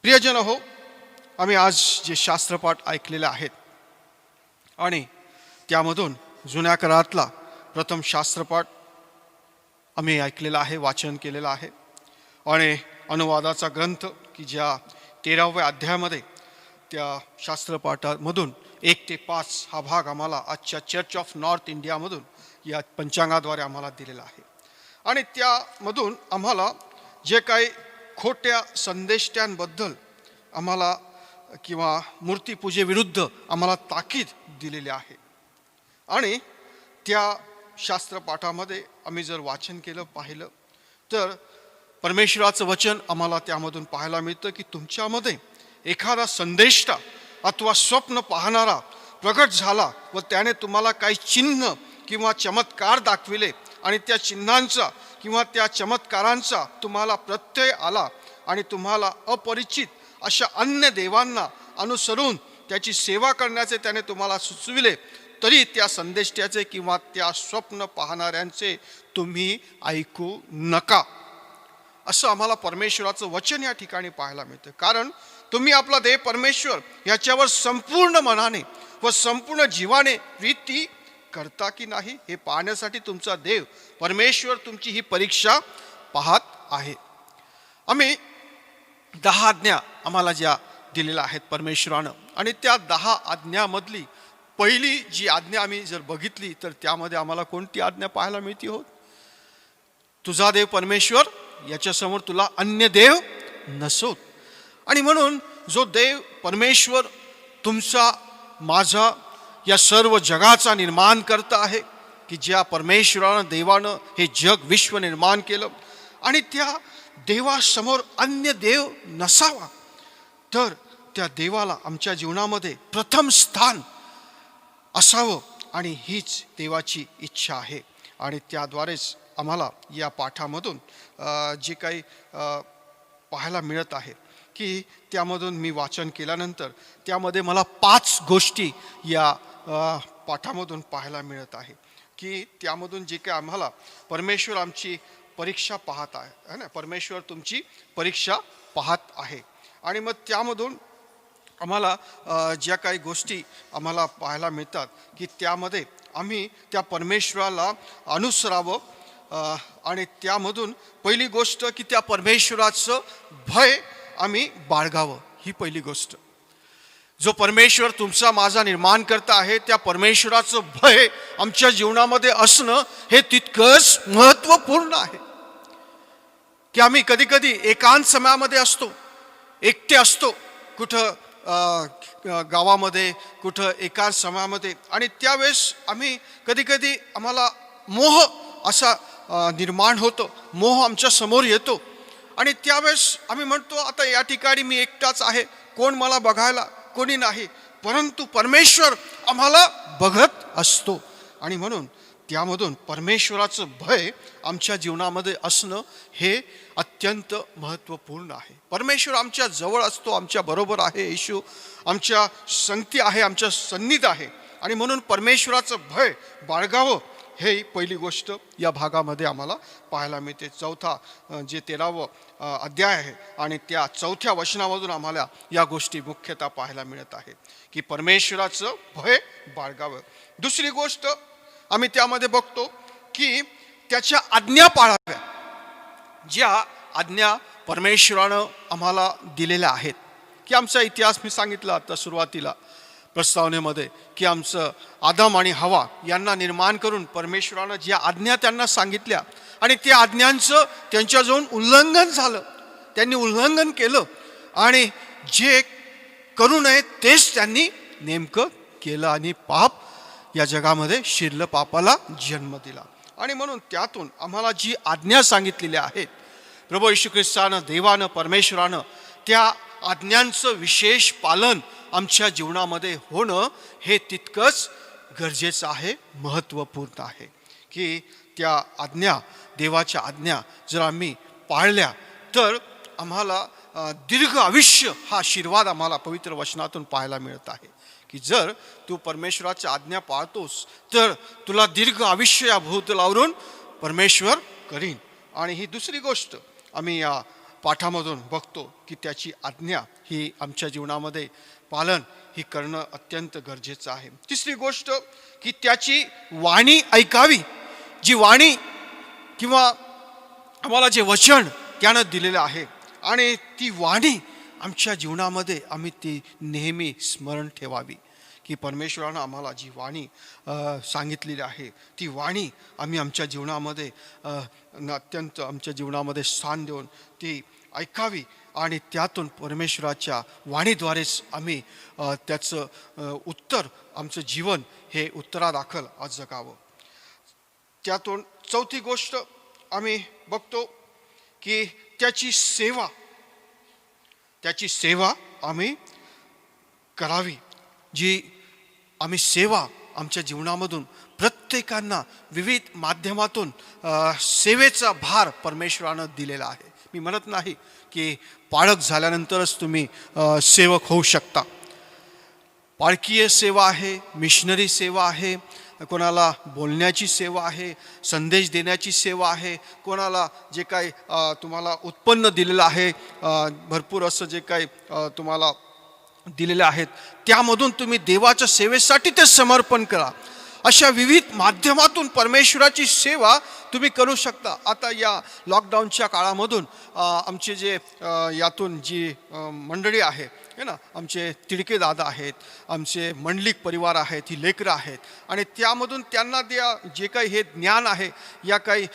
प्रियजन हो, आम्ही आज जे शास्त्रपाठ ऐकलेले आहेत आणि त्यामधून जुन्या करारातला प्रथम शास्त्रपाठ आम्ही ऐकलेला आहे, वाचन केलेलं आहे आणि अनुवादाचा ग्रंथ की ज्या 13व्या अध्यायामध्ये त्या शास्त्रपाठामधून 1 ते 5 हा भाग आम्हाला आजच्या चर्च ऑफ नॉर्थ इंडियामधून या पंचांगाद्वारे आम्हाला दिलेला आहे आणि त्यामधून आम्हाला जे काही खोट्या संदेष्ट्यांबद्दल आम्हाला किंवा मूर्तीपूजेविरुद्ध आम्हाला ताकीद दिलेली आहे. आणि त्या शास्त्रपाठामध्ये आम्ही जर वाचन केलं, पाहिलं तर परमेश्वराचं वचन आम्हाला त्यामधून पाहायला मिळतं की तुमच्यामध्ये एखादा संदेष्टा अथवा स्वप्न पाहणारा प्रगट झाला व त्याने तुम्हाला काही चिन्ह किंवा चमत्कार दाखविले आणि त्या चिन्हांचा किंवा त्या चमत्कारांचा तुम्हाला प्रत्यय आला आणि तुम्हाला अपरिचित अशा अन्य देवांना अनुसरून त्याची सेवा करण्याचे त्याने तुम्हाला सुचविले, तरी त्या संदेष्ट्याचे किंवा त्या स्वप्न पाहणाऱ्यांचे तुम्ही ऐकू नका, असं आम्हाला परमेश्वराचं वचन या ठिकाणी पाहायला मिळतं. कारण तुम्ही आपला देव परमेश्वर याच्यावर संपूर्ण मनाने व संपूर्ण जीवाने प्रीती करता की नाही हे पाहण्यासाठी तुमचा देव परमेश्वर तुमची ही परीक्षा पाहत आहे. आम्ही 10 आज्ञा आम्हाला ज्या दिलेल्या आहेत परमेश्वरानं आणि त्या 10 आज्ञामधली पहिली जी आज्ञा आम्ही जर बघितली तर त्यामध्ये आम्हाला कोणती आज्ञा पाहायला मिळते हो? तुझा देव परमेश्वर याच्यासमोर तुला अन्य देव नसोत. आणि म्हणून जो देव परमेश्वर तुमचा, माझा, या सर्व जगाचा निर्माण करता आहे की ज्या परमेश्वरानं देवानं हे जग विश्व निर्माण केलं आणि त्या देवासमोर अन्य देव नसावा, तर त्या देवाला आमच्या जीवनामध्ये प्रथम स्थान असावं आणि हीच देवाची इच्छा आहे. आणि त्याद्वारेच आम्हाला या पाठामधून जे काही पाहायला मिळत आहे की त्यामधून मी वाचन केल्यानंतर त्यामध्ये मला 5 गोष्टी या पाठामधून पाहायला मिळत आहे की त्यामधून जे काही आम्हाला परमेश्वर आमची परीक्षा पाहत आहे ना, परमेश्वर तुमची परीक्षा पाहत आहे. आणि मग त्यामधून आम्हाला ज्या काही गोष्टी आम्हाला पाहायला मिळतात की त्यामध्ये आम्ही त्या परमेश्वराला अनुसरावं, आणि त्यामधून पहिली गोष्ट की त्या परमेश्वराचं भय आम्ही बाळगावं. ही पहिली गोष्ट. जो परमेश्वर तुमचा माझा निर्माण करता आहे त्या परमेश्वराचं भय आमच्या जीवनामध्ये असणं हे तितकंच महत्त्वपूर्ण आहे. की आम्ही कधी कधी एकांत समयामध्ये असतो, एकटे असतो, कुठं गावामध्ये, कुठं एकाच समयामध्ये, आणि त्यावेळेस आम्ही कधी कधी आम्हाला मोह असा निर्माण होतो, मोह आमच्या समोर येतो, आणि त्यावेळेस आम्ही म्हणतो आता या ठिकाणी मी एकटाच आहे, कोण मला बघायला कोणी नाही. परंतु परमेश्वर आम्हाला बघत असतो, आणि म्हणून त्यामधून परमेश्वराचं भय आमच्या जीवनामध्ये असणं हे अत्यंत महत्त्वपूर्ण आहे. परमेश्वर आमच्या जवळ असतो, आमच्या बरोबर आहे, येशू आमच्या संगती आहे, आमच्या सन्निध आहे, आणि म्हणून परमेश्वराचं भय बाळगावं हे पहिली गोष्ट या भागामध्ये आम्हाला पाहायला मिळते. चौथा जे 13वं अध्याय आहे आणि त्या 4थ्या वचनामधून आम्हाला या गोष्टी मुख्यतः पाहायला मिळत आहेत की परमेश्वराचं भय बाळगावं. दुसरी गोष्ट आम्ही त्यामध्ये बघतो की त्याच्या आज्ञा पाळाव्या. ज्या आज्ञा परमेश्वरानं आम्हाला दिलेल्या आहेत, की आमचा इतिहास मी सांगितला आता सुरुवातीला प्रस्तावनेमध्ये की आमचं आदम आणि हवा यांना निर्माण करून परमेश्वरानं ज्या आज्ञा त्यांना सांगितल्या आणि त्या आज्ञांचं त्यांच्याजवळ उल्लंघन झालं, त्यांनी उल्लंघन केलं, आणि जे करू नये तेच त्यांनी नेमकं केलं, आणि पाप या जगामध्ये शिरलं, पापाला जन्म दिला. आणि म्हणून त्यातून आम्हाला जी आज्ञा सांगितलेल्या आहेत प्रभू येशू ख्रिस्तानं, देवानं, परमेश्वरानं, त्या आज्ञांचं विशेष पालन आमच्या जीवनामध्ये होणं हे तितकंच गरजेचं आहे, महत्त्वपूर्ण आहे. की त्या आज्ञा, देवाच्या आज्ञा जर आम्ही पाळल्या तर आम्हाला दीर्घ आयुष्य हा आशीर्वाद आम्हाला पवित्र वचनातून पाहायला मिळत आहे. की जर तू परमेश्वराच्या आज्ञा पाळतोस तर तुला दीर्घ आयुष्य या भूतलावरून परमेश्वर करीन. आणि ही दुसरी गोष्ट आम्ही या पाठामधून बघतो की त्याची आज्ञा ही आमच्या जीवनामध्ये पालन ही करणं अत्यंत गरजेचं आहे. तिसरी गोष्ट की त्याची वाणी ऐकावी. जी वाणी किंवा आम्हाला जे वचन त्यानं दिलेलं आहे आणि ती वाणी आमच्या जीवनामध्ये आम्ही ती नेहमी स्मरण ठेवावी. की परमेश्वरानं आम्हाला जी वाणी सांगितलेली आहे ती वाणी आम्ही आमच्या जीवनामध्ये अत्यंत आमच्या जीवनामध्ये स्थान देऊन ती ऐकावी, आणि त्यातून परमेश्वराच्या वाणीद्वारेच आम्ही त्याचं उत्तर, आमचं जीवन हे उत्तरादाखल आज जगावं. त्यातून चौथी गोष्ट आम्ही बघतो की त्याची सेवा आम्ही करावी. जी आम्ही सेवा आमच्या जीवनामधून प्रत्येकांना विविध माध्यमातून सेवेचा भार परमेश्वरानं दिलेला आहे. मी म्हणत नाही की पाळक झाल्यानंतरच तुम्ही सेवक होऊ शकता. पाळकीय सेवा आहे, मिशनरी सेवा आहे, कोणाला बोलण्याची सेवा आहे, संदेश देण्याची सेवा आहे, कोणाला जे काही तुम्हाला उत्पन्न दिलेलं आहे, भरपूर असं जे काही तुम्हाला दिलेले आहेत त्यामधून तुम्ही देवाच्या सेवेसाठी ते समर्पण करा. अशा विविध माध्यमातून परमेश्वराची सेवा तुम्ही करू शकता. आता या लॉकडाऊनच्या काळामधून आमचे जे यातून जी मंडळी आहे ना, आमचे तिडके दादा आहेत, आमचे मंडलिक परिवार आहेत, ही लेकरं आहेत, आणि त्यामधून त्यांना जे काही हे ज्ञान आहे या काही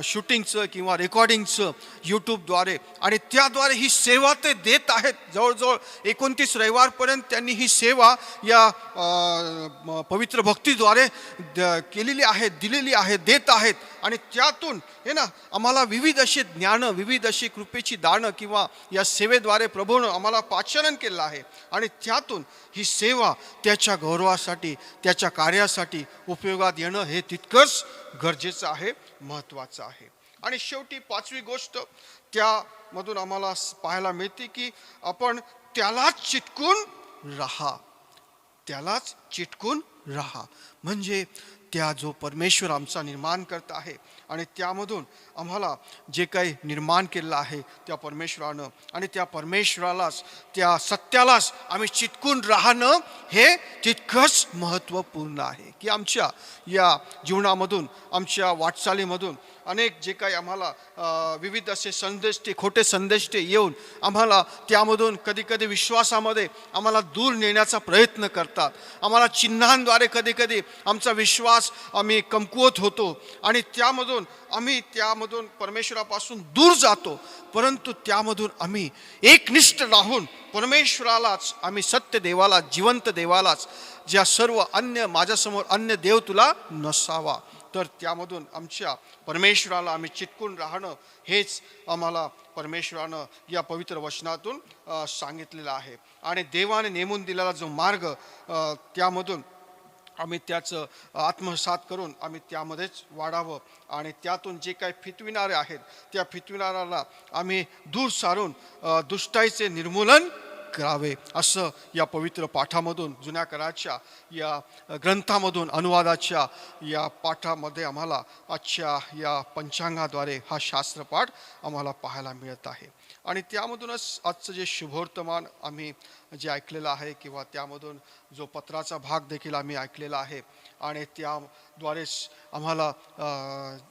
शूटिंगचं किंवा रेकॉर्डिंगचं यूट्यूबद्वारे, आणि त्याद्वारे ही सेवा ते देत आहेत. जवळजवळ 29 रविवारपर्यंत त्यांनी ही सेवा या पवित्र भक्तीद्वारे केलेली आहे, दिलेली आहे, देत आहेत. आणि त्यातून हे ना आम्हाला विविध असे ज्ञान, विविध अशी कृपेची दानं किंवा या सेवेद्वारे प्रभूनं आम्हाला पाचारण केलं आहे, आणि त्यातून ही सेवा त्याच्या गौरवासाठी, त्याच्या कार्यासाठी उपयोगात येणं हे तितकंच गरजेचं आहे, महत्त्वाचं आहे. आणि शेवटी पाचवी गोष्ट त्यामधून आम्हाला पाहायला मिळते की आपण त्यालाच चिटकून राहा. त्यालाच चिटकून राहा म्हणजे त्या जो परमेश्वर आमचा निर्माण करता आहे आणि त्यामधून आम्हाला जे काही निर्माण केलेलं आहे त्या परमेश्वरानं आणि त्या परमेश्वरालाच त्या सत्यालाच आम्ही चिटकून राहणं हे तितकंच महत्त्वपूर्ण आहे की आमच्या या जीवनामधून आमच्या वाटचालीमधून अनेक जे काही आम्हाला विविध असे संदेश खोटे संदेश येऊन आम्हाला त्यामधून कधीकधी विश्वासामध्ये आम्हाला दूर नेण्याचा प्रयत्न करतात. आम्हाला चिन्हांद्वारे कधीकधी आमचा विश्वास आम्ही कमकुवत होतो आणि त्यामधून परमेश्वरापासून दूर जातो. परंतु त्यामधून आम्ही एकनिष्ठ राहून परमेश्वरालाच आम्ही सत्य देवाला जिवंत देवालाच ज्या सर्व अन्य माझ्यासमोर अन्य देव तुला नसावा तर त्यामधून आमच्या परमेश्वराला आम्ही चिटकून राहणं हेच आम्हाला परमेश्वरानं या पवित्र वचनातून सांगितलेलं आहे. आणि देवाने नेमून दिलेला जो मार्ग त्यामधून आम्ही त्याचं आत्मसात करून आम्ही त्यामध्येच वाढावं आणि त्यातून जे काही फितविणारे आहेत त्या फितविणाऱ्याला आम्ही दूर सारून दुष्टाईचे निर्मूलन करावे असं या पवित्र पाठामधून जुन्या कराच्या या ग्रंथामधून अनुवादाच्या या पाठामध्ये आम्हाला आजच्या या पंचांगाद्वारे हा शास्त्रपाठ आम्हाला पाहायला मिळत आहे. आणि त्यामधूनच आजचं जे शुभवर्तमान आम्ही जे ऐकलेलं आहे किंवा त्यामधून जो पत्राचा भाग देखील आम्ही ऐकलेला आहे आणि त्याद्वारेच आम्हाला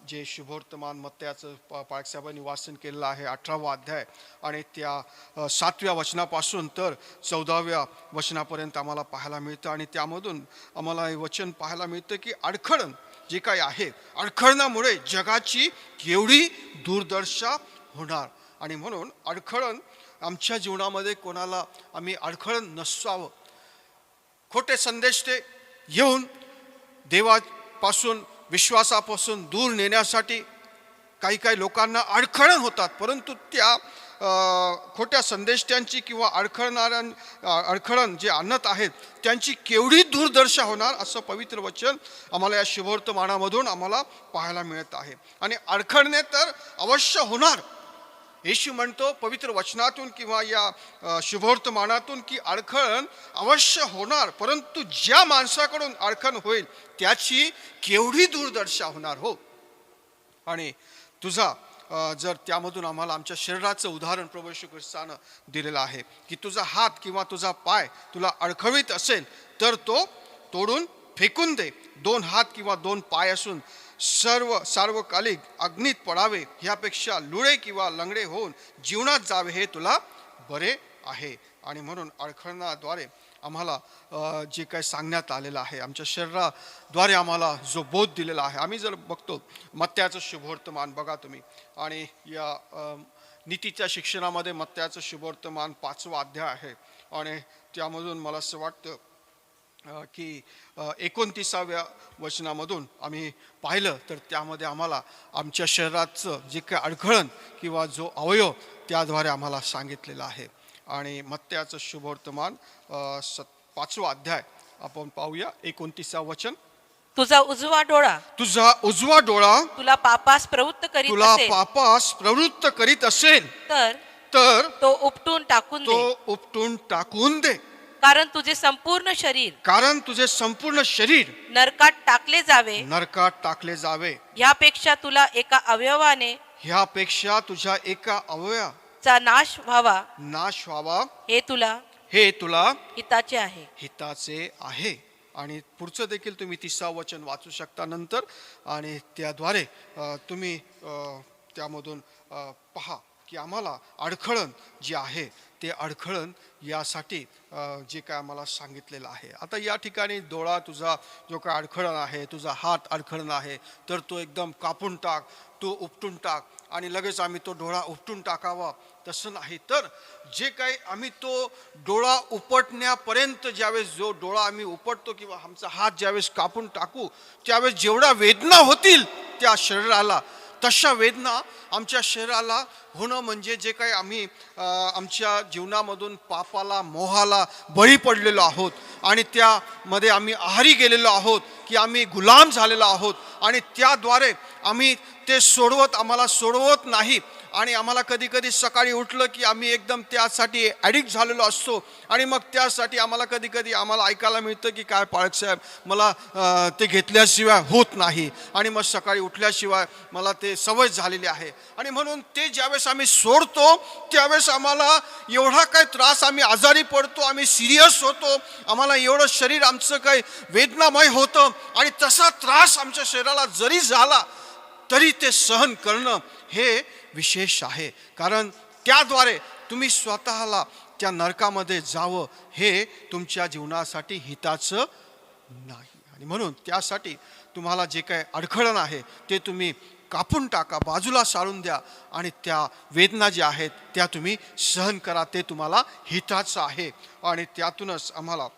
जे शुभवर्तमान मत्तयाचं पाळकसाहेबांनी वाचन केलेलं आहे 18वा अध्याय आणि त्या 7व्या वचनापासून तर 14व्या वचनापर्यंत आम्हाला पाहायला मिळतं. आणि त्यामधून आम्हाला हे वचन पाहायला मिळतं की अडखळण जे काही आहे अडखळणामुळे जगाची केवढी दुर्दशा होणार. आणि म्हणून अडखळण आमच्या जीवनामध्ये कोणाला आम्ही अडखळण नसावं. खोटे संदेश ते येऊन देवापासून विश्वासापासून दूर नेण्यासाठी काही लोकांना अडखळण होतात. परंतु त्या खोट्या संदेष्ट्यांची किंवा अडखळण जे आणत आहेत त्यांची केवढी दुर्दशा होणार असं पवित्र वचन आम्हाला या शुभवर्तमानामधून आम्हाला पाहायला मिळत आहे. आणि अडखळणे तर अवश्य होणार. येशू म्हणतो पवित्र वचनातून किंवा या शुभवर्तमानातून की अडखळण अवश्य होणार. परंतु ज्या माणसाकडून अडखळण होईल त्याची केवढी दुर्दशा होणार हो. आणि तुझा जर त्यामधून आम्हाला आमच्या शरीराचं उदाहरण प्रभू येशू ख्रिस्तानं दिलेलं आहे की तुझा हात किंवा तुझा पाय तुला अडखळीत असेल तर तो तोडून फेकून दे. 2 हात किंवा 2 पाय असून सार्वकालिक अग्नीत पडावे ह्यापेक्षा लुळे किंवा लंगडे होऊन जीवनात जावे हे तुला बरे आहे. आणि म्हणून अडखळणाद्वारे आम्हाला जे काही सांगण्यात आलेलं आहे आमच्या शरीराद्वारे आम्हाला जो बोध दिलेला आहे. आम्ही जर बघतो मत्तयाचं शुभवर्तमान बघा तुम्ही आणि या नीतीच्या शिक्षणामध्ये मत्तयाचं शुभवर्तमान 5वा अध्याय आहे आणि त्यामधून मला असं वाटतं की 29व्या वचनामधून आम्ही पाहिलं तर त्यामध्ये आम्हाला आमच्या शरीराचं जे काही अडखळण किंवा जो अवयव त्याद्वारे आम्हाला सांगितलेलं आहे. आणि मत्तयाचं शुभवर्तमान 5वा अध्याय आपण पाहूया 29वं वचन. तुझा उजवा डोळा तुला पापास प्रवृत्त करीत असेल तर तो उपटून टाकून दे. कारण तुझे संपूर्ण शरीर नरकात टाकले जावे. ह्यापेक्षा तुझ्या एका अवयवाचा नाश व्हावा हे तुला हिताचे आहे. आणि पुढचं देखील तुम्ही 30वं वचन वाचू शकता नंतर आणि त्याद्वारे तुम्ही त्यामधून पहा की आम्हाला अडखळण जे आहे ते अडखळण यासाठी जे काय आम्हाला सांगितलेलं आहे. आता या ठिकाणी डोळा तुझा जो काय अडखळण आहे तुझा हात अडखळण आहे तर तो एकदम कापून टाक, तो उपटून टाक आणि लगेच आम्ही तो डोळा उपटून टाकावा तसं नाही. तर जे काही आम्ही तो डोळा उपटण्यापर्यंत ज्यावेळेस जो डोळा आम्ही उपटतो किंवा आमचा हात ज्यावेळेस कापून टाकू त्यावेळेस जेवढ्या वेदना होतील त्या शरीराला तशा वेदना आमच्या शरीराला होणं म्हणजे जे काही आम्ही आमच्या जीवनामधून पापाला मोहाला बळी पडलेलो आहोत आणि त्यामध्ये आम्ही आहारी गेलेलो आहोत की आम्ही गुलाम झालेलो आहोत आणि त्याद्वारे आम्ही ते आम्हाला सोडवत नाही आणि आम्हाला कधी कधी सकाळी उठलं की आम्ही एकदम त्यासाठी ॲडिक्ट झालेलो असतो आणि मग त्यासाठी आम्हाला कधी कधी आम्हाला ऐकायला मिळतं की काय पाळक साहेब मला ते घेतल्याशिवाय होत नाही आणि मग सकाळी उठल्याशिवाय मला ते सवय झालेली आहे आणि म्हणून ते ज्यावेळेस आम्ही सोडतो त्यावेळेस आम्हाला एवढा काय त्रास, आम्ही आजारी पडतो, आम्ही सिरियस होतो, आम्हाला एवढं शरीर आमचं काही वेदनामय होतं आणि तसा त्रास आमच्या शरीराला जरी झाला तरी ते सहन करणं हे विशेष आहे, कारण त्याद्वारे तुम्ही स्वतःला त्या नरकामध्ये जावं हे तुमच्या जीवनासाठी हिताचं नाही. आणि म्हणून त्यासाठी तुम्हाला जे काही अडखळण आहे ते तुम्ही कापून टाका, बाजूला सारून द्या आणि त्या वेदना ज्या आहेत त्या तुम्ही सहन करा, ते तुम्हाला हिताचं आहे. आणि त्यातूनच आम्हाला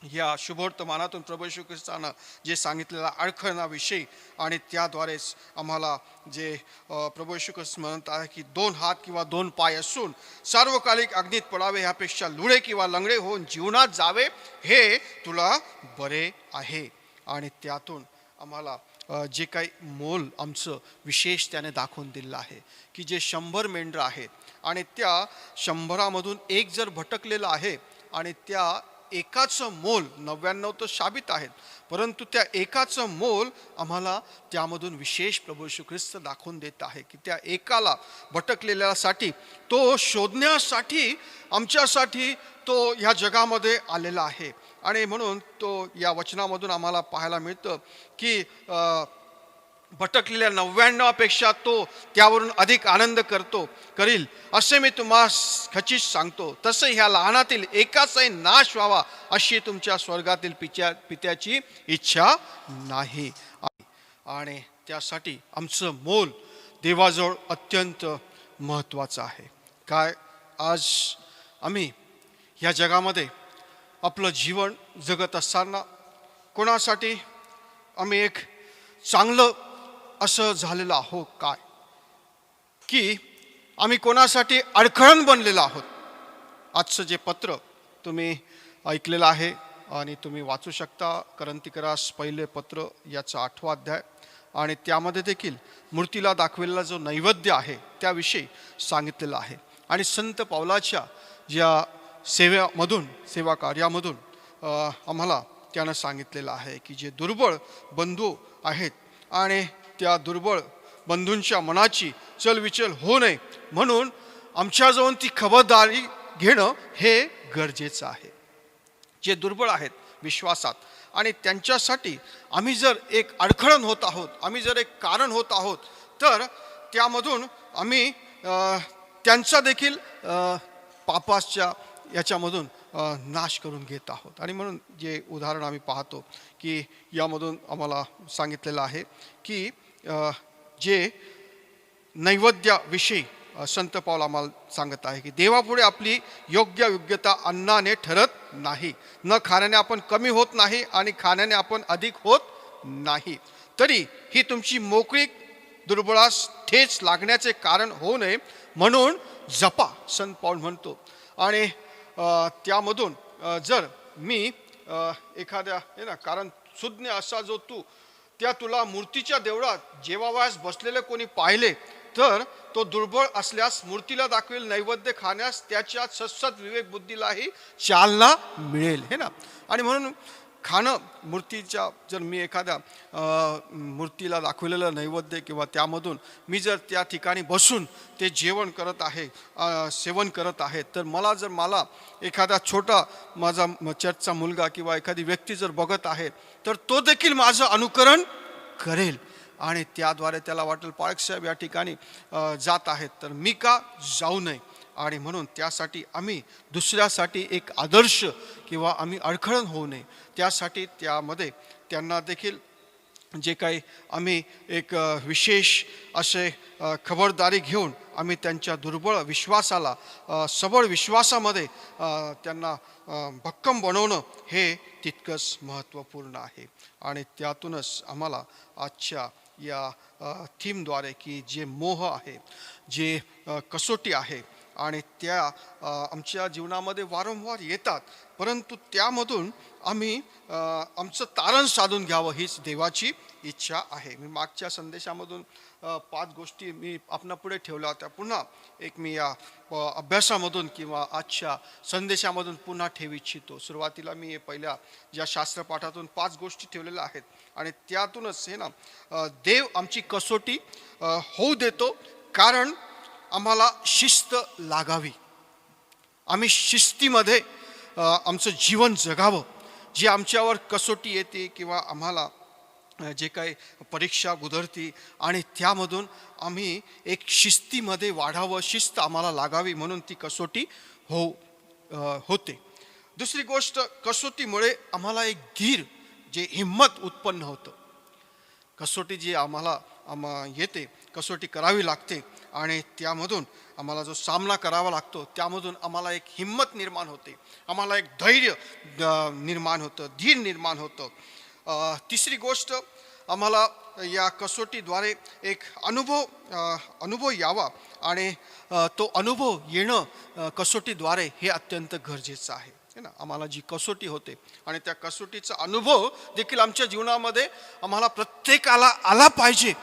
या शुभवर्तमानातून प्रभू येशू ख्रिस्तानं जे सांगितलेल्या अडखळणाविषयी आणि त्याद्वारेच आम्हाला जे प्रभू येशू ख्रिस्त म्हणत आहे की 2 हात किंवा 2 पाय असून सार्वकालिक अग्नीत पडावे ह्यापेक्षा लुळे किंवा लंगडे होऊन जीवनात जावे हे तुला बरे आहे. आणि त्यातून आम्हाला जे काही मोल आमचं विशेष त्याने दाखवून दिलेलं आहे की जे 100 मेंढरं आहेत आणि त्या 100मधून एक जर भटकलेलं आहे आणि त्या एकाचं मोल 99 तर शाबित आहेत, परंतु त्या एकाचं मोल आम्हाला त्यामधून विशेष प्रभू येशू ख्रिस्त दाखवून देत आहे की त्या एकाला भटकलेल्यासाठी तो शोधण्यासाठी आमच्यासाठी तो ह्या जगामध्ये आलेला आहे. आणि म्हणून तो या वचनामधून आम्हाला पाहायला मिळतं की भटकलेल्या 99पेक्षा तो त्यावरून अधिक आनंद करील असे मी तुम्हाला खचित सांगतो. तसे ह्या लहानातील एकाचाही नाश व्हावा अशी तुमच्या स्वर्गातील पित्याची इच्छा नाही. आणि त्यासाठी आमचं मोल देवाजवळ अत्यंत महत्त्वाचं आहे. काय आज आम्ही ह्या जगामध्ये आपलं जीवन जगत असताना कोणासाठी आम्ही एक चांगलं असं झालेलं आहोत काय, की आम्ही कोणासाठी अडखळण बनलेलो आहोत. आजचं जे पत्र तुम्ही ऐकलेलं आहे आणि तुम्ही वाचू शकता, करंतिकरास पहिले पत्र याचा 8वा अध्याय, आणि त्यामध्ये देखील मूर्तीला दाखवलेला जो नैवेद्य आहे त्याविषयी सांगितलेलं आहे. आणि संत पौलाच्या ज्या सेवा कार्यामधून आम्हाला त्यानं सांगितलेलं आहे की जे दुर्बळ बंधू आहेत आणि त्या दुर्बळ बंधूंच्या मनाची चलविचल होऊ नये म्हणून आमच्याजवळ ती खबरदारी घेणं हे गरजेचं आहे. जे दुर्बळ आहेत विश्वासात आणि त्यांच्यासाठी आम्ही जर एक अडखळण होत आहोत, आम्ही जर एक कारण होत आहोत, तर त्यामधून आम्ही त्यांचा देखील पापाच्या याच्यामधून नाश करून घेत आहोत. आणि म्हणून जे उदाहरण आम्ही पाहतो की यामधून आम्हाला सांगितलेलं आहे की जे नैवेद्याविषयी संत पौल आम्हाला सांगत आहे की देवापुढे आपली योग्यता अन्नाने ठरत नाही, न खाण्याने आपण कमी होत नाही आणि खाण्याने आपण अधिक होत नाही, तरी ही तुमची मोकळीक दुर्बळास ठेच लागण्याचे कारण होऊ नये म्हणून जपा, संत पौल म्हणतो. आणि त्यामधून जर मी एखाद्या कारण सुज्ञ असा जो तुला मूर्तीच्या देवळात जेवावयास बसलेले कोणी पाहिले तर तो दुर्बळ असल्यास मूर्तीला दाखवेल नैवेद्य खाण्यास त्याच्या सत्सत विवेक बुद्धीलाही चालना मिळेल हे ना. आणि म्हणून खाणं मूर्तीच्या जर मी एखाद्या मूर्तीला दाखवलेलं नैवेद्य किंवा त्यामधून मी जर त्या ठिकाणी बसून ते जेवण करत आहे, सेवन करत आहे, तर मला एखादा छोटा माझा चर्चचा मुलगा किंवा एखादी व्यक्ती जर बघत आहे तर तो देखील माझं अनुकरण करेल आणि त्याद्वारे त्याला वाटेल पाळक साहेब या ठिकाणी जात आहेत तर मी का जाऊ नये. आणि म्हणून त्यासाठी आम्ही दुसऱ्यासाठी एक आदर्श किंवा आम्ही अडखळण होऊ नये त्यासाठी त्यामध्ये त्यांना देखील जे काही आम्ही एक विशेष असे खबरदारी घेऊन आम्ही त्यांच्या दुर्बळ विश्वासाला सबळ विश्वासामध्ये त्यांना भक्कम बनवणं हे तितकंच महत्त्वपूर्ण आहे. आणि त्यातूनच आम्हाला आजच्या या थीमद्वारे की जे मोह आहे, जे कसोटी आहे आणि त्या आमच्या जीवनामध्ये वारंवार येतात, परंतु त्यामधून आम्ही आमचं तारण साधून घ्यावं हीच देवाची इच्छा आहे. मी मागच्या संदेशामधून 5 गोष्टी मी आपणापुढे ठेवल्या होत्या. पुन्हा एक मी या अभ्यासामधून किंवा आजच्या संदेशामधून पुन्हा ठेवू इच्छितो. सुरुवातीला मी पहिल्या ज्या शास्त्रपाठातून 5 गोष्टी ठेवलेल्या आहेत आणि त्यातूनच हे ना देव आमची कसोटी होऊ देतो, कारण आम्हाला शिस्त लागावी. आम्ही शिस्तीमध्ये आमचं जीवन जगावं. जी आमच्यावर कसोटी येते किंवा आम्हाला जे काही परीक्षा गुदरती आणि त्यामधून आम्ही एक शिस्तीमध्ये वाढावं, शिस्त आम्हाला लागावी म्हणून ती कसोटी होते. दुसरी गोष्ट, कसोटीमुळे आम्हाला एक धीर, जे हिंमत उत्पन्न होतं. कसोटी जी आम्हाला येते, कसोटी करावी लागते आणि त्यामधून आम्हाला जो सामना करावा लागतो त्यामधून आम्हाला एक हिंमत निर्माण होते, आम्हाला एक धैर्य निर्माण होतं, धीर निर्माण होतं. तिसरी गोष्ट, आम्हाला या कसोटीद्वारे एक अनुभव यावा आणि तो अनुभव येणं कसोटीद्वारे हे अत्यंत गरजेचं आहे ना. आम्हाला जी कसोटी होते आणि त्या कसोटीचा अनुभव देखील आमच्या जीवनामध्ये आम्हाला प्रत्येकाला आला पाहिजे.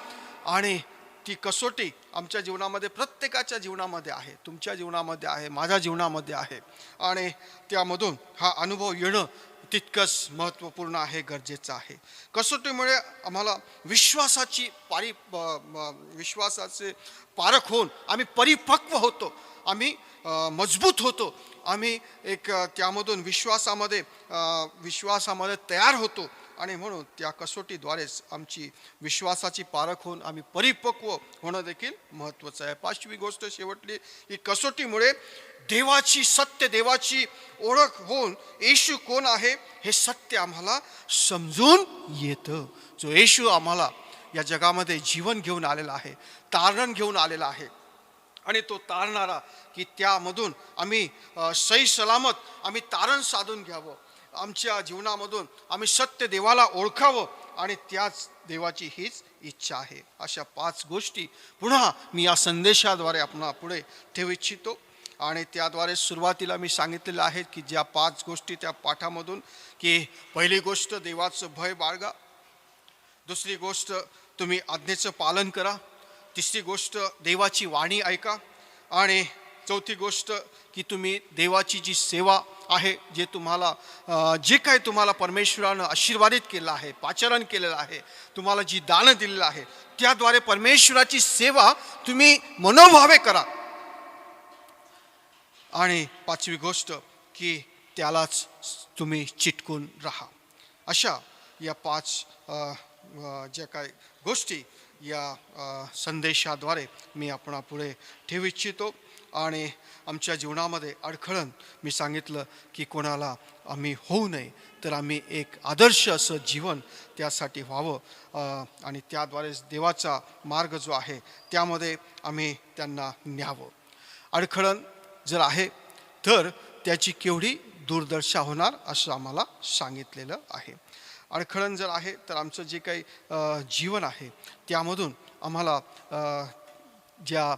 आणि ती कसोटी आमच्या जीवनामध्ये, प्रत्येकाच्या जीवनामध्ये आहे, तुमच्या जीवनामध्ये आहे, माझ्या जीवनामध्ये आहे आणि त्यामधून हा अनुभव येणं तितकंच महत्त्वपूर्ण आहे, गरजेचं आहे. कसोटीमुळे आम्हाला विश्वासाचे पारख होऊन आम्ही परिपक्व होतो, आम्ही मजबूत होतो, आम्ही एक त्यामधून विश्वासामध्ये तयार होतो आणि म्हणून त्या कसोटीद्वारेच आमची विश्वासाची पारख होऊन आम्ही परिपक्व होणं देखील महत्त्वाचं आहे. 5वी गोष्ट, शेवटली, ही कसोटीमुळे देवाची ओळख होऊन येशू कोण आहे हे सत्य आम्हाला समजून येतं. जो येशू आम्हाला या जगामध्ये जीवन घेऊन आलेला आहे, तारण घेऊन आलेला आहे आणि तो तारणारा, की त्यामधून आम्ही सही सलामत आम्ही तारण साधून घ्यावं, आमच्या जीवनामधून आम्ही सत्य देवाला ओळखावं आणि त्याच देवाची हीच इच्छा आहे. अशा 5 गोष्टी पुन्हा मी या संदेशाद्वारे आपणा पुढे ठेवू इच्छितो. आणि त्याद्वारे सुरुवातीला मी सांगितलेलं आहे की ज्या 5 गोष्टी त्या पाठामधून, की पहिली गोष्ट, देवाचं भय बाळगा. दुसरी गोष्ट, तुम्ही आज्ञेचं पालन करा. तिसरी गोष्ट, देवाची वाणी ऐका. आणि चौथी गोष्ट, की तुम्ही देवाची जी सेवा आहे, जे काही तुम्हाला परमेश्वरानं आशीर्वादित केलं आहे, पाचारण केलेलं आहे, तुम्हाला जी दानं दिलेलं आहे, त्याद्वारे परमेश्वराची सेवा तुम्ही मनोभावे करा. आणि 5वी गोष्ट, की त्यालाच तुम्ही चिटकून राहा. अशा या 5 ज्या काही गोष्टी या संदेशाद्वारे मी आपणापुढे ठेवू इच्छितो. आणि आमच्या जीवनामध्ये अडखळण मी सांगितलं की कोणाला आम्ही होऊ नये, तर आम्ही एक आदर्श असं जीवन त्यासाठी व्हावं आणि त्याद्वारे देवाचा मार्ग जो आहे त्यामध्ये आम्ही त्यांना न्यावं. अडखळण जर आहे तर त्याची केवढी दुर्दशा होणार असं आम्हाला सांगितलेलं आहे. अडखळण जर आहे तर आमचं जे काही जीवन आहे त्यामधून आम्हाला ज्या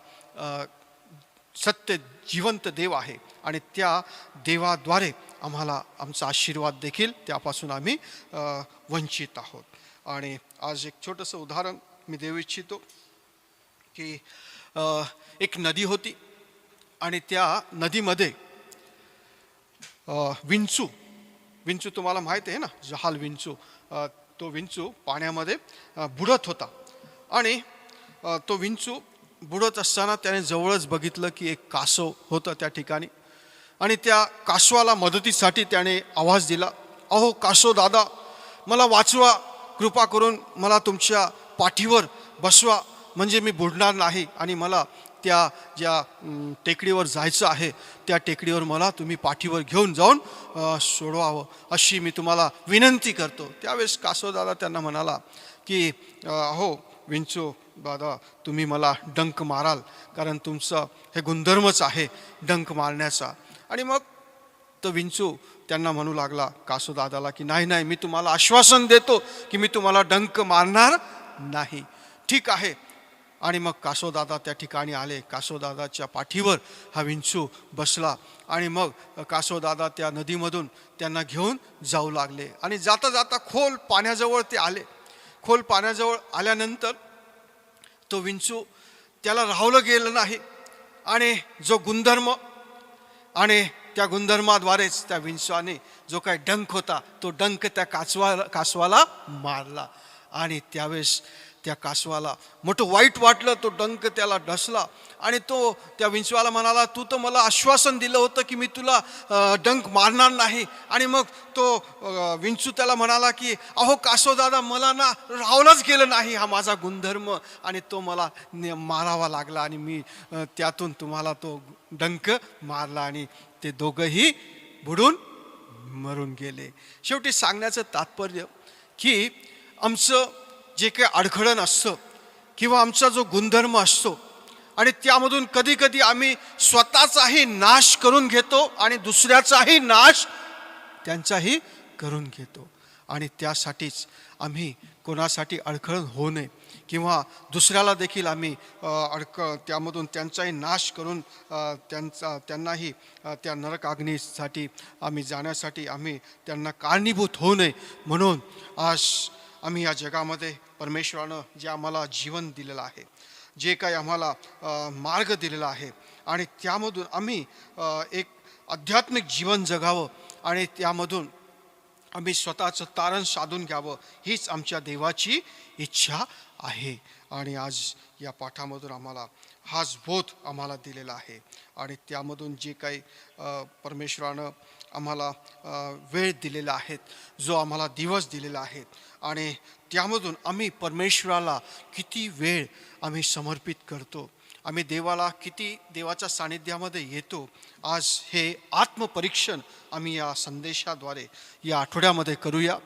सत्य जिवंत देव आहे आणि त्या देवाद्वारे आम्हाला आमचा आशीर्वाद देखील त्यापासून आम्ही वंचित आहोत. आणि आज एक छोटंसं उदाहरण मी देऊ इच्छितो की एक नदी होती आणि त्या नदीमध्ये विंचू तुम्हाला माहीत आहे ना, जहाल विंचू, तो विंचू पाण्यामध्ये बुडत होता. आणि तो विंचू बुडत असताना त्याने जवळच बघितलं की एक कासव होतं त्या ठिकाणी आणि त्या कासवाला मदतीसाठी त्याने आवाज दिला, अहो कासव दादा, मला वाचवा, कृपा करून मला तुमच्या पाठीवर बसवा, म्हणजे मी बुडणार नाही आणि मला त्या ज्या टेकडीवर जायचं आहे त्या टेकडीवर मला तुम्ही पाठीवर घेऊन जाऊन सोडवावं, अशी मी तुम्हाला विनंती करतो. त्यावेळेस कासवदादा त्यांना म्हणाला की अहो विंचू दादा, तुम्ही मला डंक माराल, कारण तुमचं हे गुणधर्मच आहे डंक मारण्याचा. आणि मग तो विंचू त्यांना म्हणू लागला कासवदादाला की नाही, मी तुम्हाला आश्वासन देतो की मी तुम्हाला डंक मारणार नाही. ठीक आहे. आणि मग कासवदादा त्या ठिकाणी आले. कासवदादाच्या पाठीवर हा विंचू बसला आणि मग कासवदादा त्या नदीमधून त्यांना घेऊन जाऊ लागले. आणि जाता जाता खोल पाण्याजवळ ते आले. खोल पाण्याजवळ आल्यानंतर तो विंचू त्याला राहवलं गेलं नाही आणि जो गुणधर्म आणि त्या गुणधर्माद्वारेच त्या विंचवाने जो काही डंख होता तो डंख त्या कासवाला मारला आणि त्यावेळेस त्या कासवाला मोठं वाईट वाटलं. तो डंख त्याला डसला आणि तो त्या विंचवाला म्हणाला, तू तर मला आश्वासन दिलं होतं की मी तुला डंख मारणार नाही. आणि मग तो विंचू त्याला म्हणाला की अहो कासव दादा, मला ना राहवलंच गेलं नाही, हा माझा गुणधर्म, आणि तो मला मारावा लागला आणि मी त्यातून तुम्हाला तो डंख मारला आणि ते दोघंही बुडून मरून गेले. शेवटी सांगण्याचं तात्पर्य की आमचं जे काही अडखळण असतं किंवा आमचा जो गुणधर्म असतो आणि त्यामधून कधी कधी आम्ही स्वतःचाही नाश करून घेतो आणि दुसऱ्याचाही नाश त्यांचाही करून घेतो. आणि त्यासाठीच आम्ही कोणासाठी अडखळण होऊ नये किंवा दुसऱ्याला देखील आम्ही त्यामधून त्यांचाही नाश करून त्यांनाही त्या नरक अग्नीसाठी आम्ही जाण्यासाठी आम्ही त्यांना कारणीभूत होऊ नये. म्हणून आज आम्ही या जगामध्ये परमेश्वरानं जे आम्हाला जीवन दिलेलं आहे, जे काही आम्हाला मार्ग दिलेला आहे आणि त्यामधून आम्ही एक आध्यात्मिक जीवन जगावं आणि त्यामधून आम्ही स्वतःचं तारण साधून घ्यावं, हीच आमच्या देवाची इच्छा आहे. आणि आज या पाठामधून आम्हाला हाच बोध आम्हाला दिलेला आहे आणि त्यामधून जे काही परमेश्वरानं आम्हाला वेळ दिलेला आहे, जो आम्हाला दिवस दिलेला आहे, आणि त्यामधून आम्ही परमेश्वराला किती वेळ आम्ही समर्पित करतो, आम्ही देवाला किती देवाच्या सानिध्यामध्ये येतो. आज हे आत्मपरीक्षण आम्ही या संदेशाद्वारे या आठवड्यामध्ये करूया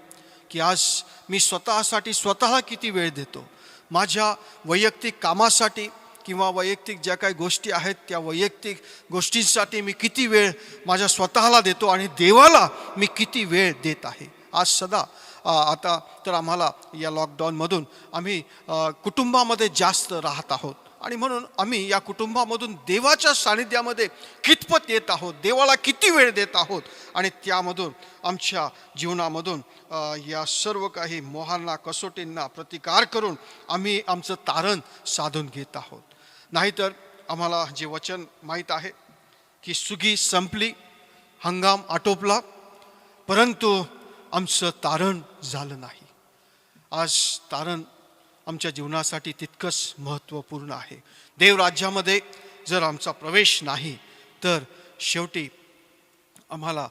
की आज मी स्वतःसाठी स्वतःला किती वेळ देतो, माझ्या वैयक्तिक कामासाठी किंवा वैयक्तिक ज्या काही गोष्टी आहेत त्या वैयक्तिक गोष्टींसाठी मी किती वेळ माझ्या स्वतःला देतो आणि देवाला मी किती वेळ देत आहे. आज सदा आता तर आम्हाला या लॉकडाऊनमधून आम्ही कुटुंबामध्ये जास्त राहत आहोत आणि म्हणून आम्ही या कुटुंबामधून देवाच्या सानिध्यामध्ये कितपत येत आहोत, देवाला किती वेळ देत आहोत आणि त्यामधून आमच्या जीवनामधून या सर्व काही मोहांना कसोटींना प्रतिकार करून आम्ही आमचं तारण साधून घेत आहोत. नाहीतर आम्हाला जे वचन माहीत आहे की सुगी संपली, हंगाम आटोपला, परंतु आमचं तारण झालं नाही. आज तारण आमच्या जीवनासाठी तितकंच महत्त्वपूर्ण आहे. देवराज्यामध्ये जर आमचा प्रवेश नाही तर शेवटी आम्हाला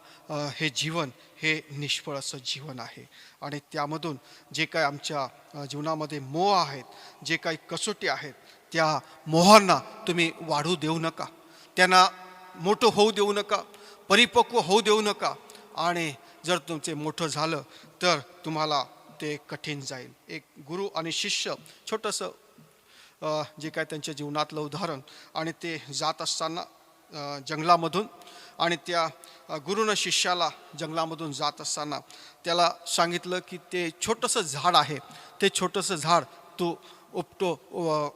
हे जीवन हे निष्फळ असं जीवन आहे. आणि त्यामधून जे काही आमच्या जीवनामध्ये मोह आहेत, जे काही कसोटी आहेत, त्या मोहांना तुम्ही वाढू देऊ नका, त्यांना मोठं होऊ देऊ नका, परिपक्व होऊ देऊ नका. आणि जर तुमचे मोठं झालं तर तुम्हाला ते कठीण जाईल. एक गुरु आणि शिष्य, छोटंसं जे काय त्यांच्या जीवनातलं उदाहरण, आणि ते जात असताना जंगलामधून, आणि त्या गुरुनं शिष्याला जंगलामधून जात असताना त्याला सांगितलं की ते छोटंसं झाड आहे, ते छोटंसं झाड तू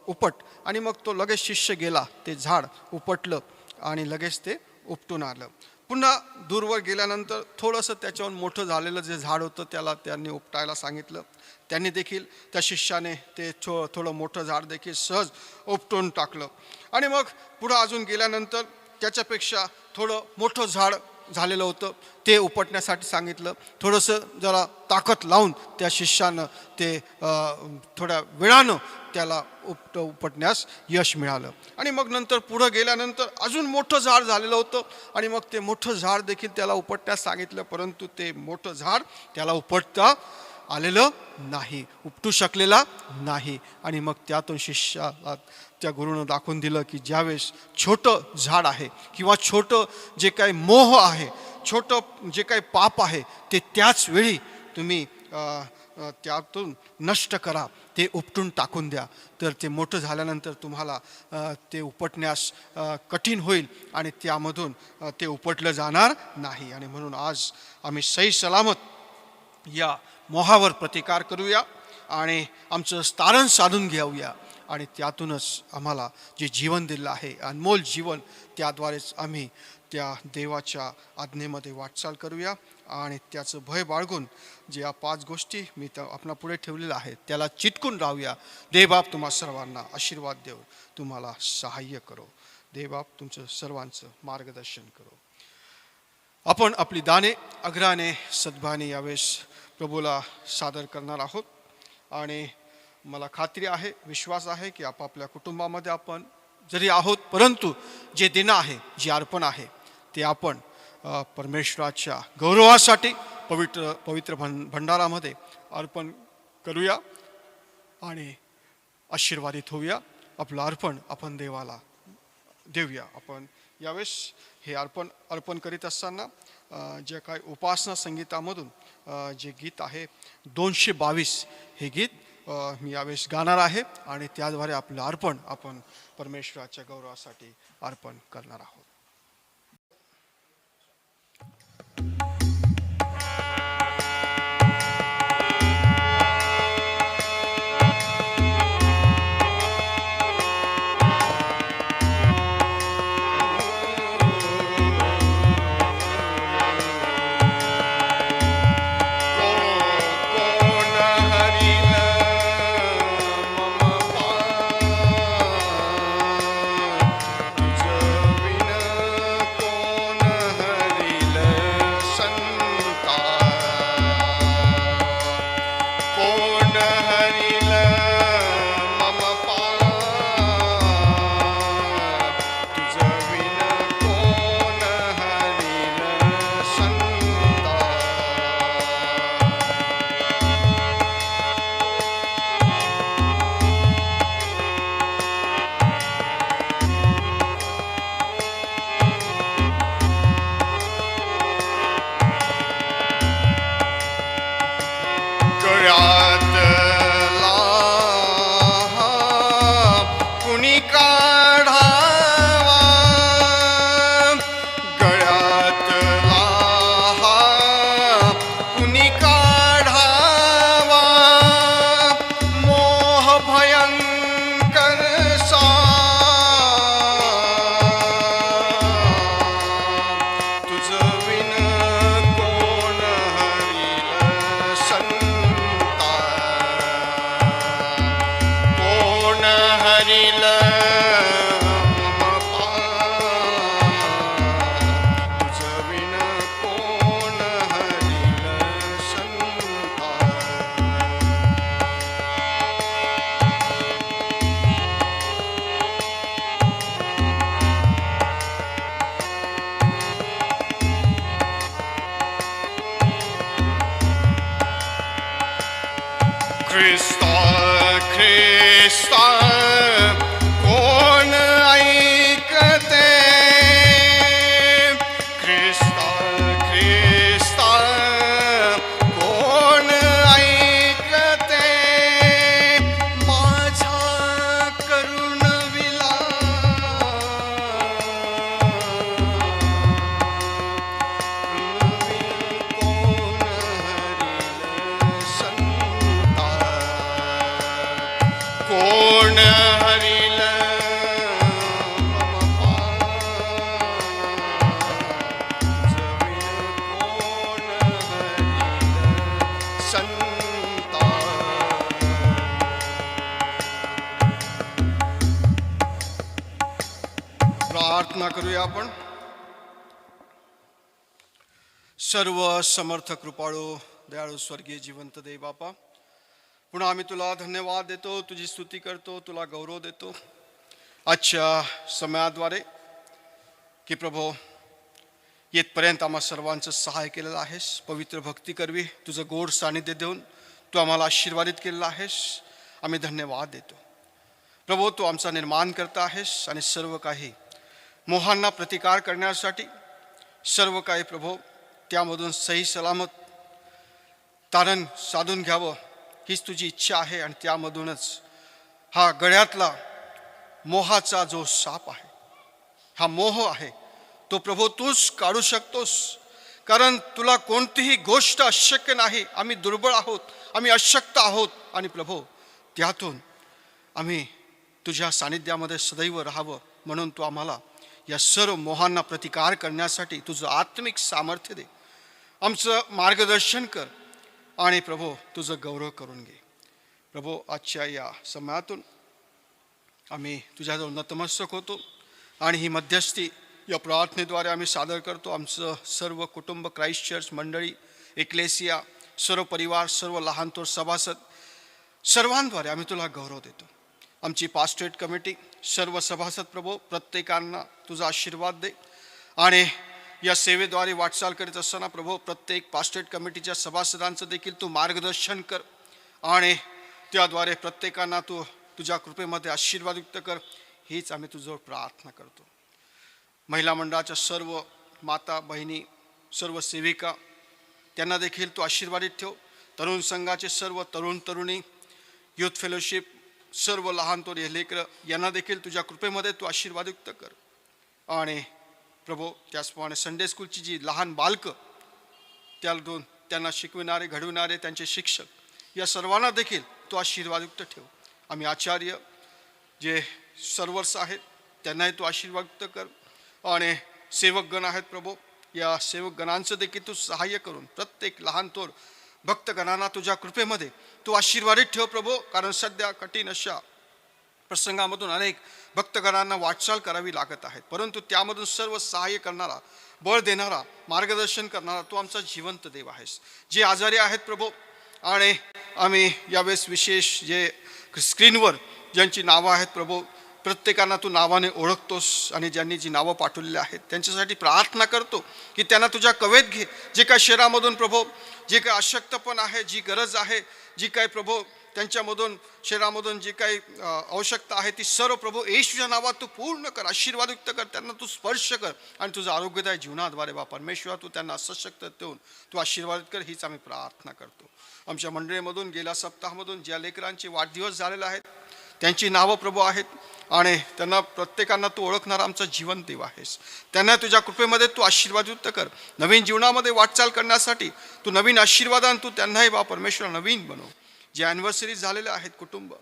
उपट. आणि मग तो लगेच शिष्य गेला, ते झाड उपटलं आणि लगेच ते उपटून आलं. पुन्हा दूरवर गेल्यानंतर थोडंसं त्याच्यावर मोठं झालेलं जे झाड होतं त्याला त्यांनी उपटायला सांगितलं. त्यांनी देखील त्या शिष्याने ते थोडं मोठं झाड देखील सहज उपटून टाकलं. आणि मग पुढं अजून गेल्यानंतर त्याच्यापेक्षा थोडं मोठं झाड झालेलं होतं, ते उपटण्यासाठी सांगितलं. थोडंसं जरा ताकद लावून त्या शिष्यानं ते थोड्या वेळानं त्याला उपटण्यास यश मिळालं. आणि मग नंतर पुढं गेल्यानंतर अजून मोठं झाड झालेलं होतं आणि मग ते मोठं झाड देखील त्याला उपटण्यास सांगितलं, परंतु ते मोठं झाड त्याला उपटता आलेलं नाही, उपटू शकलेला नाही. आणि मग त्यातून शिष्याला त्या गुरुनं दाखवून दिलं की ज्यावेळेस छोटं झाड आहे किंवा छोटं जे काही मोह आहे, छोटं जे काही पाप आहे, ते त्याच वेळी तुम्ही त्यातून नष्ट करा, ते उपटून टाकून द्या, तर ते मोठं झाल्यानंतर तुम्हाला ते उपटण्यास कठीण होईल आणि त्यामधून ते उपटलं जाणार नाही. आणि म्हणून आज आम्ही सही सलामत या मोहावर प्रतिकार करूया आणि आमचं तारण साधून घेऊया आणि त्यातूनच आम्हाला जे जीवन दिलं आहे, अनमोल जीवन, त्याद्वारेच आम्ही त्या देवाच्या आज्ञेमध्ये वाटचाल करूया आणि त्याचं भय बाळगून जे या 5 गोष्टी मी त्या आपणा पुढे ठेवलेल्या आहेत त्याला चिटकून राहूया. देवबाप तुम्हा सर्वांना आशीर्वाद देऊ, तुम्हाला सहाय्य करो. देवबाप तुमचं सर्वांचं मार्गदर्शन करो. आपण आपली दाने अग्राने सद्भाने यावेळेस प्रभूला सादर करणार आहोत आणि मला खात्री आहे, विश्वास आहे की आपापल्या कुटुंबामध्ये आपण जरी आहोत, परंतु जे देणं आहे, जे अर्पण आहे ते आपण परमेश्वराच्या गौरवासाठी पवित्र भंडारामध्ये अर्पण करूया आणि आशीर्वादित होऊया. आपलं अर्पण आपण देवाला देऊया. आपण यावेळेस हे अर्पण करीत असताना जे काही उपासना संगीतामधून जे गीत आहे 222 हे गीत मी यावेळेस गाणार आहे आणि त्याद्वारे आपलं अर्पण आपण परमेश्वराच्या गौरवासाठी अर्पण करणार आहोत. ख्रिस्ता कोण ऐकते, ख्रिस्ता कोण ऐकते, माझा करुण कोण हरिल संता. प्रार्थना करूया आपण. सर्व समर्थ कृपाळू दयाळू स्वर्गीय जिवंत देव बापा, पुन्हा आम्ही तुला धन्यवाद देतो, तुझी स्तुती करतो, तुला गौरव देतो आजच्या समयाद्वारे की प्रभो येतपर्यंत आम्हा सर्वांचं सहाय्य केलेलं आहेस. पवित्र भक्ती करवी तुझं गोड सानिध्य देऊन तू आम्हाला आशीर्वादित केलेलं आहेस. आम्ही धन्यवाद देतो प्रभो. तू आमचा निर्माण करता आहेस आणि सर्व काही मोहांना प्रतिकार करण्यासाठी सर्व काही प्रभो त्यामधून सही सलामत तारण साधून घ्यावं हीच तुझी इच्छा आहे. आणि त्यामधूनच हा गळ्यातला मोहाचा जो साप आहे, हा मोह आहे, तो प्रभो तूच काढू शकतोस, कारण तुला कोणतीही गोष्ट अशक्य नाही. आम्ही दुर्बळ आहोत, आम्ही अशक्त आहोत आणि प्रभो त्यातून आम्ही तुझ्या सानिध्यामध्ये सदैव राहावं म्हणून तू आम्हाला या सर्व मोहांना प्रतिकार करण्यासाठी तुझं आत्मिक सामर्थ्य दे. आमचं मार्गदर्शन कर आणि प्रभो तुझं गौरव करून घे. प्रभो आजच्या या समयातून आम्ही तुझ्याजवळ नतमस्तक होतो आणि ही मध्यस्थी या प्रार्थनेद्वारे आम्ही सादर करतो. आमचं सर्व कुटुंब, क्राइस्ट चर्च मंडळी, एक्लेसिया, सर्व परिवार, सर्व लहान थोर सभासद, सर्वांद्वारे आम्ही तुला गौरव देतो. आमची पास्टरेट कमिटी, सर्व सभासद प्रभो, प्रत्येकांना तुझा आशीर्वाद दे आणि या सेवेद्वारे वाटचाल करीत असताना प्रभो प्रत्येक पास्टरेट कमिटीच्या सभासदांचं देखील तू मार्गदर्शन कर आणि त्याद्वारे प्रत्येकांना तू तुझ्या कृपेमध्ये आशीर्वादयुक्त कर. हीच आम्ही तुझ्यावर प्रार्थना करतो. महिला मंडळाच्या सर्व माता बहिणी, सर्व सेविका, त्यांना देखील तू आशीर्वादित ठेव. तरुण संघाचे सर्व तरुण तरुणी, यूथ फेलोशिप, सर्व लहान थोर लेकरं, यांना देखील तुझ्या कृपेमध्ये तू आशीर्वादयुक्त कर. आणि प्रभो त्याचप्रमाणे संडे स्कूलची जी लहान बालकं, त्यातून त्यांना शिकविणारे, घडविणारे त्यांचे शिक्षक, या सर्वांना देखील तो आशीर्वादयुक्त ठेव. आम्ही आचार्य जे सर्वर्स आहेत त्यांनाही तू आशीर्वादयुक्त कर आणि सेवकगण आहेत प्रभो, या सेवकगणांचं देखील तू सहाय्य करून प्रत्येक लहान थोर भक्तगणांना तुझ्या कृपेमध्ये तू आशीर्वादित ठेव प्रभो. कारण सध्या कठीण अशा प्रसंगामधून अनेक भक्तगणांना वाटचाल करावी लागत आहेत, परंतु त्यामधून सर्व सहाय्य करणारा, बळ देणारा, मार्गदर्शन करणारा तू आमचा जिवंत देव आहेस. जे आजारी आहेत प्रभो, आणि आम्ही यावेळेस विशेष जे स्क्रीनवर ज्यांची नावं आहेत प्रभो, प्रत्येकांना तू नावाने ओळखतोस आणि ज्यांनी जी नावं पाठवलेली आहेत त्यांच्यासाठी प्रार्थना करतो की त्यांना तुझ्या कवेत घे. जे काय शरीरामधून प्रभो, जे काय अशक्तपण आहे, जी गरज आहे, जी काय प्रभो त्यांच्यामधून शरीरामधून जी काही आवश्यकता आहे ती सर्व प्रभू येशूच्या नावात तू पूर्ण कर, आशीर्वादयुक्त कर. त्यांना तू स्पर्श कर आणि तुझं आरोग्यदायी जीवनाद्वारे बा परमेश्वर तू त्यांना सशक्त देऊन तू आशीर्वादित कर. हीच आम्ही प्रार्थना करतो. आमच्या मंडळीमधून गेल्या सप्ताहामधून ज्या लेकरांचे वाढदिवस झालेले आहेत त्यांची नावं प्रभू आहेत आणि त्यांना प्रत्येकांना तू ओळखणारा आमचा जीवन देव आहेस. त्यांना तुझ्या कृपेमध्ये तू आशीर्वादयुक्त कर. नवीन जीवनामध्ये वाटचाल करण्यासाठी तू नवीन आशीर्वादान तू त्यांनाही बा परमेश्वर नवीन बनव. जे ॲनिव्हर्सरीज झालेले आहेत कुटुंब,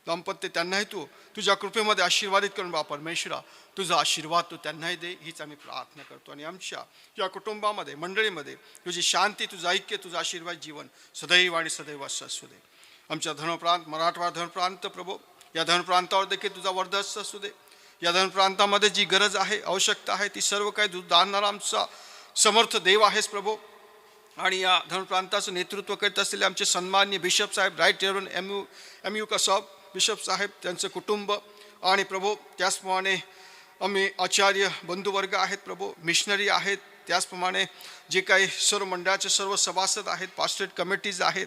दाम्पत्य, त्यांनाही तू तुझ्या कृपेमध्ये आशीर्वादित करून बा परमेश्वरा तुझा आशीर्वाद तू त्यांनाही दे. हीच आम्ही प्रार्थना करतो. आणि आमच्या या कुटुंबामध्ये, मंडळीमध्ये तुझी शांती, तुझं ऐक्य, तुझं आशीर्वाद जीवन सदैव आणि सदैव असू दे. आमच्या धर्मप्रांत, मराठवाडा धर्मप्रांत प्रभू, या धर्मप्रांतावर देखील तुझा वर्चस्व असू दे. या धर्मप्रांतामध्ये जी गरज आहे, आवश्यकता आहे, ती सर्व काही तू जाणणारा आमचा समर्थ देव आहेस प्रभू. आणि या धर्मप्रांताचं नेतृत्व करीत असलेले आमचे सन्माननीय बिशप साहेब, right reverend M U Kasab bishop साहेब, त्यांचं कुटुंब, आणि प्रभू त्याचप्रमाणे आम्ही आचार्य बंधुवर्ग आहेत प्रभू, मिशनरी आहेत, त्याचप्रमाणे जे काही सर्व मंडळाचे सर्व सभासद आहेत, पास्टरेट कमिटीज आहेत,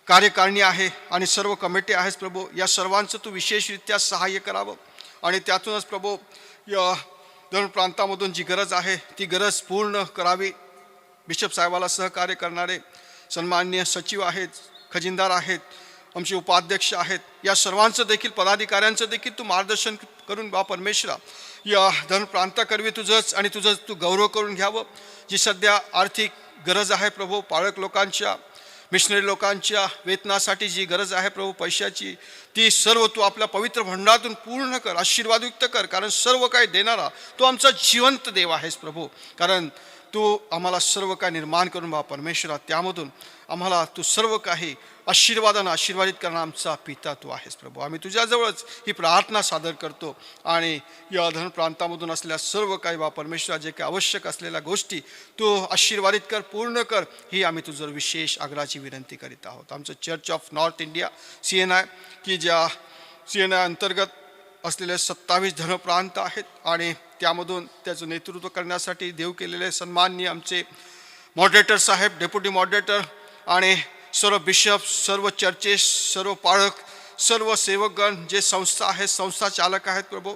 कार्यकारिणी आहे आणि सर्व कमिटी आहेत प्रभू. या सर्वांचं तू विशेषरित्या सहाय्य करावं आणि त्यातूनच प्रभू या धर्मप्रांतामधून जी गरज आहे ती गरज पूर्ण करावी. बिशप साहेबाला सहकार्य करणारे सन्माननीय सचिव आहेत, खजिनदार आहेत, आमचे उपाध्यक्ष आहेत, या सर्वांचं देखील, पदाधिकाऱ्यांचं देखील तू मार्गदर्शन करून बा परमेश्वरा या धर्मप्रांताकरवी तुझंच आणि तुझं तू गौरव करून घ्यावं. जी सध्या आर्थिक गरज आहे प्रभू, पाळक लोकांच्या, मिशनरी लोकांच्या वेतनासाठी जी गरज आहे प्रभू पैशाची, ती सर्व तू आपल्या पवित्र भंडारातून पूर्ण कर, आशीर्वादयुक्त कर. कारण सर्व काही देणारा तो आमचा जिवंत देव आहेस प्रभू. कारण तू आम्हाला सर्व काही निर्माण करून बा परमेश्वरा त्यामधून आम्हाला तू सर्व काही आशीर्वादानं आशीर्वादित करणारा आमचा पिता तू आहेस प्रभू. आम्ही तुझ्याजवळच ही प्रार्थना सादर करतो आणि या धर्मप्रांतामधून असलेल्या सर्व काही बा परमेश्वरा जे काही आवश्यक असलेल्या गोष्टी तू आशीर्वादित कर, पूर्ण कर. ही आम्ही तुझं विशेष आग्रहाची विनंती करीत आहोत. आमचं church of north India CNI, की ज्या CNI अंतर्गत असलेले 27 धर्मप्रांत आहेत आणि त्यामधून त्याचं नेतृत्व करण्यासाठी देव केलेले सन्माननीय आमचे मॉडरेटर साहेब, डेप्युटी मॉडरेटर आणि सर्व बिशप, सर्व चर्चेस, सर्व पाळक, सर्व सेवकगण, जे संस्था आहेत, संस्था चालक आहेत प्रभू,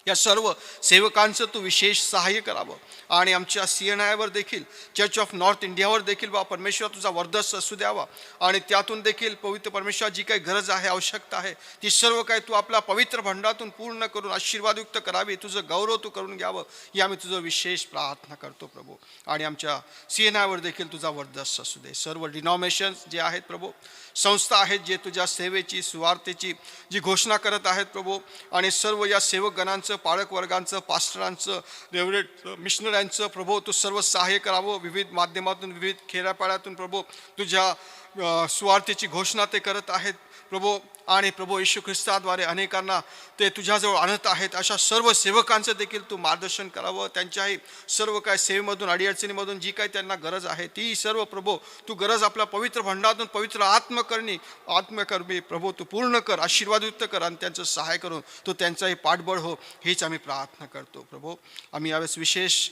या सर्व सेवकांचं तू विशेष सहाय्य करावं. आणि आमच्या CNIवर देखील, चर्च ऑफ नॉर्थ इंडियावर देखील बा परमेश्वर तुझा वर्चस्व असू द्यावा आणि त्यातून देखील पवित्र परमेश्वर जी काही गरज आहे, आवश्यकता आहे, ती सर्व काही तू आपल्या पवित्र भंडारातून पूर्ण करून आशीर्वादयुक्त करावी, तुझं गौरव तू करून घ्यावं. ही आम्ही तुझं विशेष प्रार्थना करतो प्रभू. आणि आमच्या CNIवर देखील तुझा वर्चस्व असू दे. सर्व डिनॉमिनेशन्स जे आहेत प्रभू, संस्था आहेत जे तुझ्या सेवेची, सुवार्थेची जी घोषणा करत आहेत प्रभू, आणि सर्व या सेवकगणांचं वर्गाचं, पालक वर्गांचं, पास्टरांचं, रेव्हरंड मिशनऱ्यांचं प्रभू तू सर्व सहाय्य करावं. विविध माध्यमातून, विविध खेड्यापाड्यातून प्रभू तुझ्या सुवार्थेची घोषणा ते करत आहेत प्रभू. आणि प्रभू येशू ख्रिस्ताद्वारे अनेकांना ते तुझ्याजवळ आणत आहेत. अशा सर्व सेवकांचं देखील तू मार्गदर्शन करावं. त्यांच्याही सर्व काय सेवेमधून, अडीअडचणीमधून जी काही त्यांना गरज आहे ती सर्व प्रभू तू गरज आपल्या पवित्र भंडारातून, पवित्र आत्मकर्मी प्रभू तू पूर्ण कर, आशीर्वादयुक्त कर आणि त्यांचं सहाय्य करून तू त्यांचाही पाठबळ हो, हीच आम्ही प्रार्थना करतो प्रभू. आम्ही यावेळेस विशेष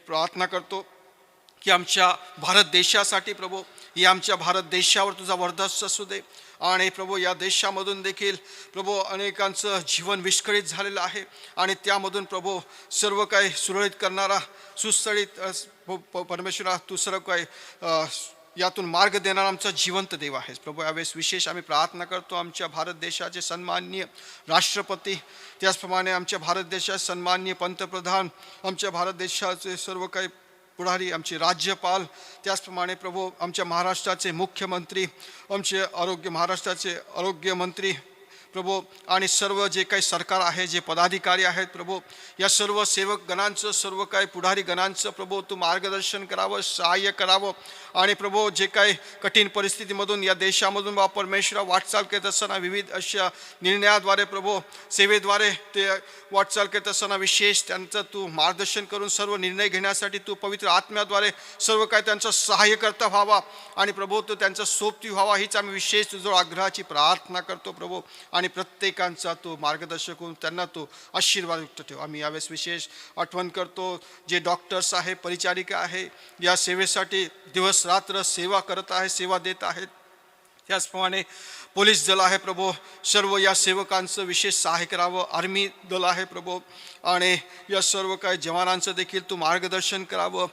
प्रार्थना करतो की आमच्या भारत देशासाठी प्रभू, या आमच्या भारत देशावर तुझा वर्चस्व असू दे. आणि प्रभू या देशामधून देखील प्रभू अनेकांचं जीवन विस्कळीत झालेलं आहे आणि त्यामधून प्रभू सर्व काही सुरळीत करणारा, सुस्थळीत परमेश्वरा तू सर्व काही यातून मार्ग देणारा आमचा जिवंत देव आहेस प्रभू. यावेळेस विशेष आम्ही प्रार्थना करतो आमच्या भारत देशाचे सन्माननीय राष्ट्रपती, त्याचप्रमाणे आमच्या भारत देशाचे सन्माननीय पंतप्रधान, आमच्या भारत देशाचे सर्व काही पुढारी, आमचे राज्यपाल, त्याचप्रमाणे प्रभू आमच्या महाराष्ट्राचे मुख्यमंत्री, आमचे महाराष्ट्राचे आरोग्यमंत्री प्रभू आणि सर्व जे काही सरकार आहे, जे पदाधिकारी आहेत प्रभू, या सर्व सेवक गणांचं, सर्व काही पुढारी गणांचं प्रभू तू मार्गदर्शन करावं, सहाय्य करावं. आणि प्रभू जे काही कठीण परिस्थितीमधून या देशामधून बा परमेश्वरा वाटचाल करत असताना विविध अशा निर्णयाद्वारे प्रभू सेवेद्वारे ते वाटचाल करत असताना विशेष त्यांचं तू मार्गदर्शन करून सर्व निर्णय घेण्यासाठी तू पवित्र आत्म्याद्वारे सर्व काही त्यांचं सहाय्य करता व्हावा आणि प्रभू तो त्यांचा सोबती व्हावा, हीच आम्ही विशेष तुझं आग्रहाची प्रार्थना करतो प्रभू. आणि प्रत्येकांचा तो मार्गदर्शक होऊन त्यांना तो आशीर्वादयुक्त ठेव. आम्ही यावेळेस विशेष आठवण करतो जे डॉक्टर्स आहे, परिचारिका आहे, या सेवेसाठी दिवस रात्र सेवा करत आहे, सेवा देत आहेत. त्याचप्रमाणे पोलीस दल आहे प्रभू, सर्व या सेवकांचं विशेष सहाय्य करावं. आर्मी दल आहे प्रभू आणि या सर्व काही जवानांचं देखील तू मार्गदर्शन करावं.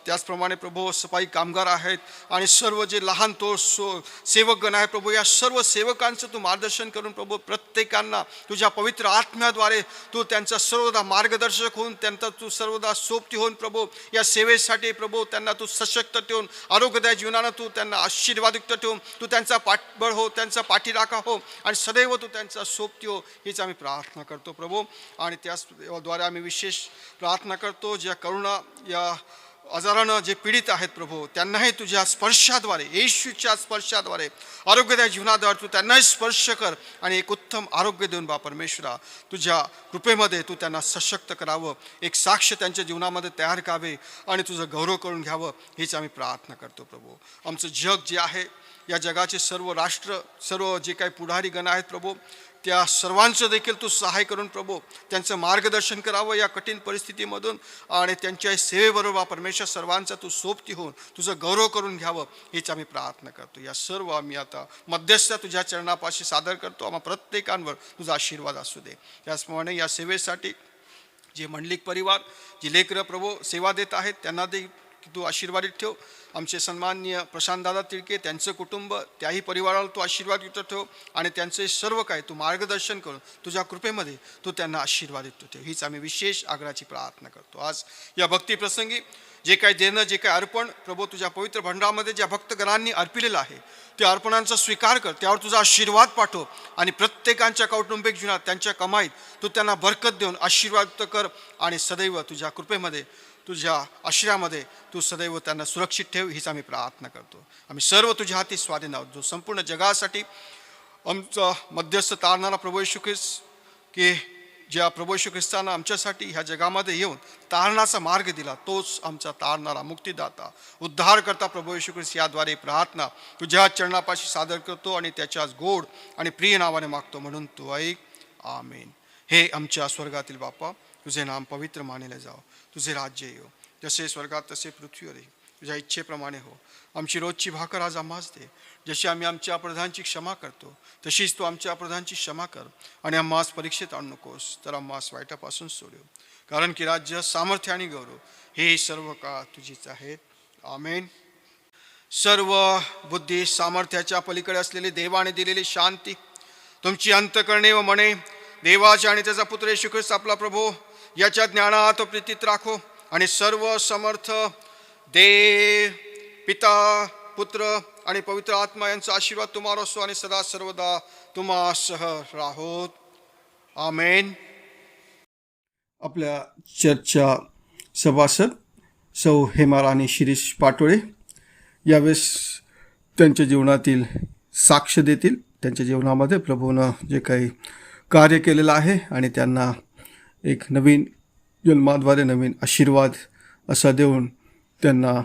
त्याचप्रमाणे प्रभू सफाई कामगार आहेत आणि सर्व जे लहान तो सेवकगण आहे प्रभू, या सर्व सेवकांचं तू मार्गदर्शन करून प्रभू प्रत्येकांना तुझ्या पवित्र आत्म्याद्वारे तू त्यांचा सर्वदा मार्गदर्शक होऊन, त्यांचा तू सर्वदा सोबती होऊन प्रभू या सेवेसाठी प्रभू त्यांना तू सशक्त ठेवून, आरोग्यदायी जीवनानं तू त्यांना आशीर्वादयुक्त ठेवून तू त्यांचा पाठबळ हो, त्यांचा पाठीराखा हो आणि सदैव तू त्यांचा सोबती हो, हीच आम्ही प्रार्थना करतो प्रभू. आणि त्याद्वारे आम्ही विशेष प्रार्थना करतो ज्या करुणा या आजारानं जे पीडित आहेत प्रभू, त्यांनाही तुझ्या स्पर्शाद्वारे, येशूच्या स्पर्शाद्वारे, आरोग्यदायी जीवनाद्वारे तू त्यांनाही स्पर्श कर आणि एक उत्तम आरोग्य देऊन बा परमेश्वरा तुझ्या कृपेमध्ये तू त्यांना सशक्त करावं, एक साक्ष त्यांच्या जीवनामध्ये तयार करावे आणि तुझं गौरव करून घ्यावं, हीच आम्ही प्रार्थना करतो प्रभू. आमचं जग जे आहे, या जगाचे सर्व राष्ट्र, सर्व जे काही पुढारी गण आहेत प्रभू, त्या सर्वांचं देखील तू सहाय्य करून प्रभू त्यांचं मार्गदर्शन करावं या कठीण परिस्थितीमधून आणि त्यांच्या सेवेबरोबर परमेश्वर सर्वांचा तू सोबती होऊन तुझं गौरव करून घ्यावं, हीच आम्ही प्रार्थना करतो. या सर्व आम्ही आता मध्यस्थ तुझ्या चरणापाशी सादर करतो. आम्हा प्रत्येकांवर तुझा आशीर्वाद असू दे. त्याचप्रमाणे या सेवेसाठी जे मंडलिक परिवार, जे लेकरं प्रभू सेवा देत आहेत त्यांना तू आशीर्वादित ठेव. आमचे सन्माननीय प्रशांतदादा तिळके, त्यांचं कुटुंब, त्याही परिवाराला तू आशीर्वादित ठेव आणि त्यांचे सर्व काय तू मार्गदर्शन करून तुझ्या कृपेमध्ये तू त्यांना आशीर्वादित ठेव, हीच आम्ही विशेष आग्रहाची प्रार्थना करतो. आज या भक्तीप्रसंगी जे काही देणं, जे काही अर्पण प्रभू तुझ्या पवित्र भंडारामध्ये ज्या भक्तगणांनी अर्पिलेलं आहे त्या अर्पणांचा स्वीकार कर, त्यावर तुझा आशीर्वाद पाठव आणि प्रत्येकांच्या कौटुंबिक जीवनात, त्यांच्या कमाईत तू त्यांना बरकत देऊन आशीर्वाद कर आणि सदैव तुझ्या कृपेमध्ये, तुझ्या आश्रयामध्ये तू सदैव त्यांना सुरक्षित ठेव, हीच आम्ही प्रार्थना करतो. आम्ही सर्व तुझ्या हाती स्वाधीन आहोत. जो संपूर्ण जगासाठी आमचा मध्यस्थ तारणारा प्रभू येशू ख्रिस्त, की ज्या प्रभू येशू ख्रिस्तानं आमच्यासाठी ह्या जगामध्ये येऊन तारणाचा मार्ग दिला, तोच आमचा तारणारा मुक्तिदाता, उद्धारकर्ता प्रभू येशू ख्रिस्त, याद्वारे प्रार्थना तुझ्या चरणापाशी सादर करतो आणि त्याच्याच गोड आणि प्रिय नावाने मागतो, म्हणून तू ऐक. आमेन. हे आमच्या स्वर्गातील बापा, तुझे नाम पवित्र मानले जाओ, तुझे राज्य येऊ, जसे स्वर्गात तसे पृथ्वीवरही तुझ्या इच्छेप्रमाणे हो. आमची रोजची भाकर आज आम्हास दे, जशी आम्ही आमच्या अपराधांची क्षमा करतो तशीच तू आमच्या अपराधांची क्षमा कर आणि आम्हास परीक्षेत आणू नकोस, तर आम्हास वाईटापासून सोडव, कारण की राज्य, सामर्थ्य आणि गौरव हे सर्व काळ तुझीच आहेत. आमेन. सर्व बुद्धी सामर्थ्याच्या पलीकडे असलेली देवाने दिलेली शांती तुमची अंतकरणे व मने देवाच्या आणि त्याचा पुत्र येशू ख्रिस्त आपला प्रभू याच्या ज्ञानात प्रीतीत राखो आणि सर्व समर्थ देव, पिता, पुत्र आणि पवित्र आत्मा यांचा आशीर्वाद तुम्हावर असो आणि सदा सर्वदा तुम्हा सह राहोत. आमेन. आपल्या चर्चच्या सभासद सौ हेमा राणी शिरीष पाटोळे यावेळेस त्यांच्या जीवनातील साक्ष देतील. त्यांच्या जीवनामध्ये प्रभूनं जे काही कार्य केलेलं आहे आणि त्यांना एक नवीन जन्माद्वारे नवीन आशीर्वाद असा देऊन त्यांना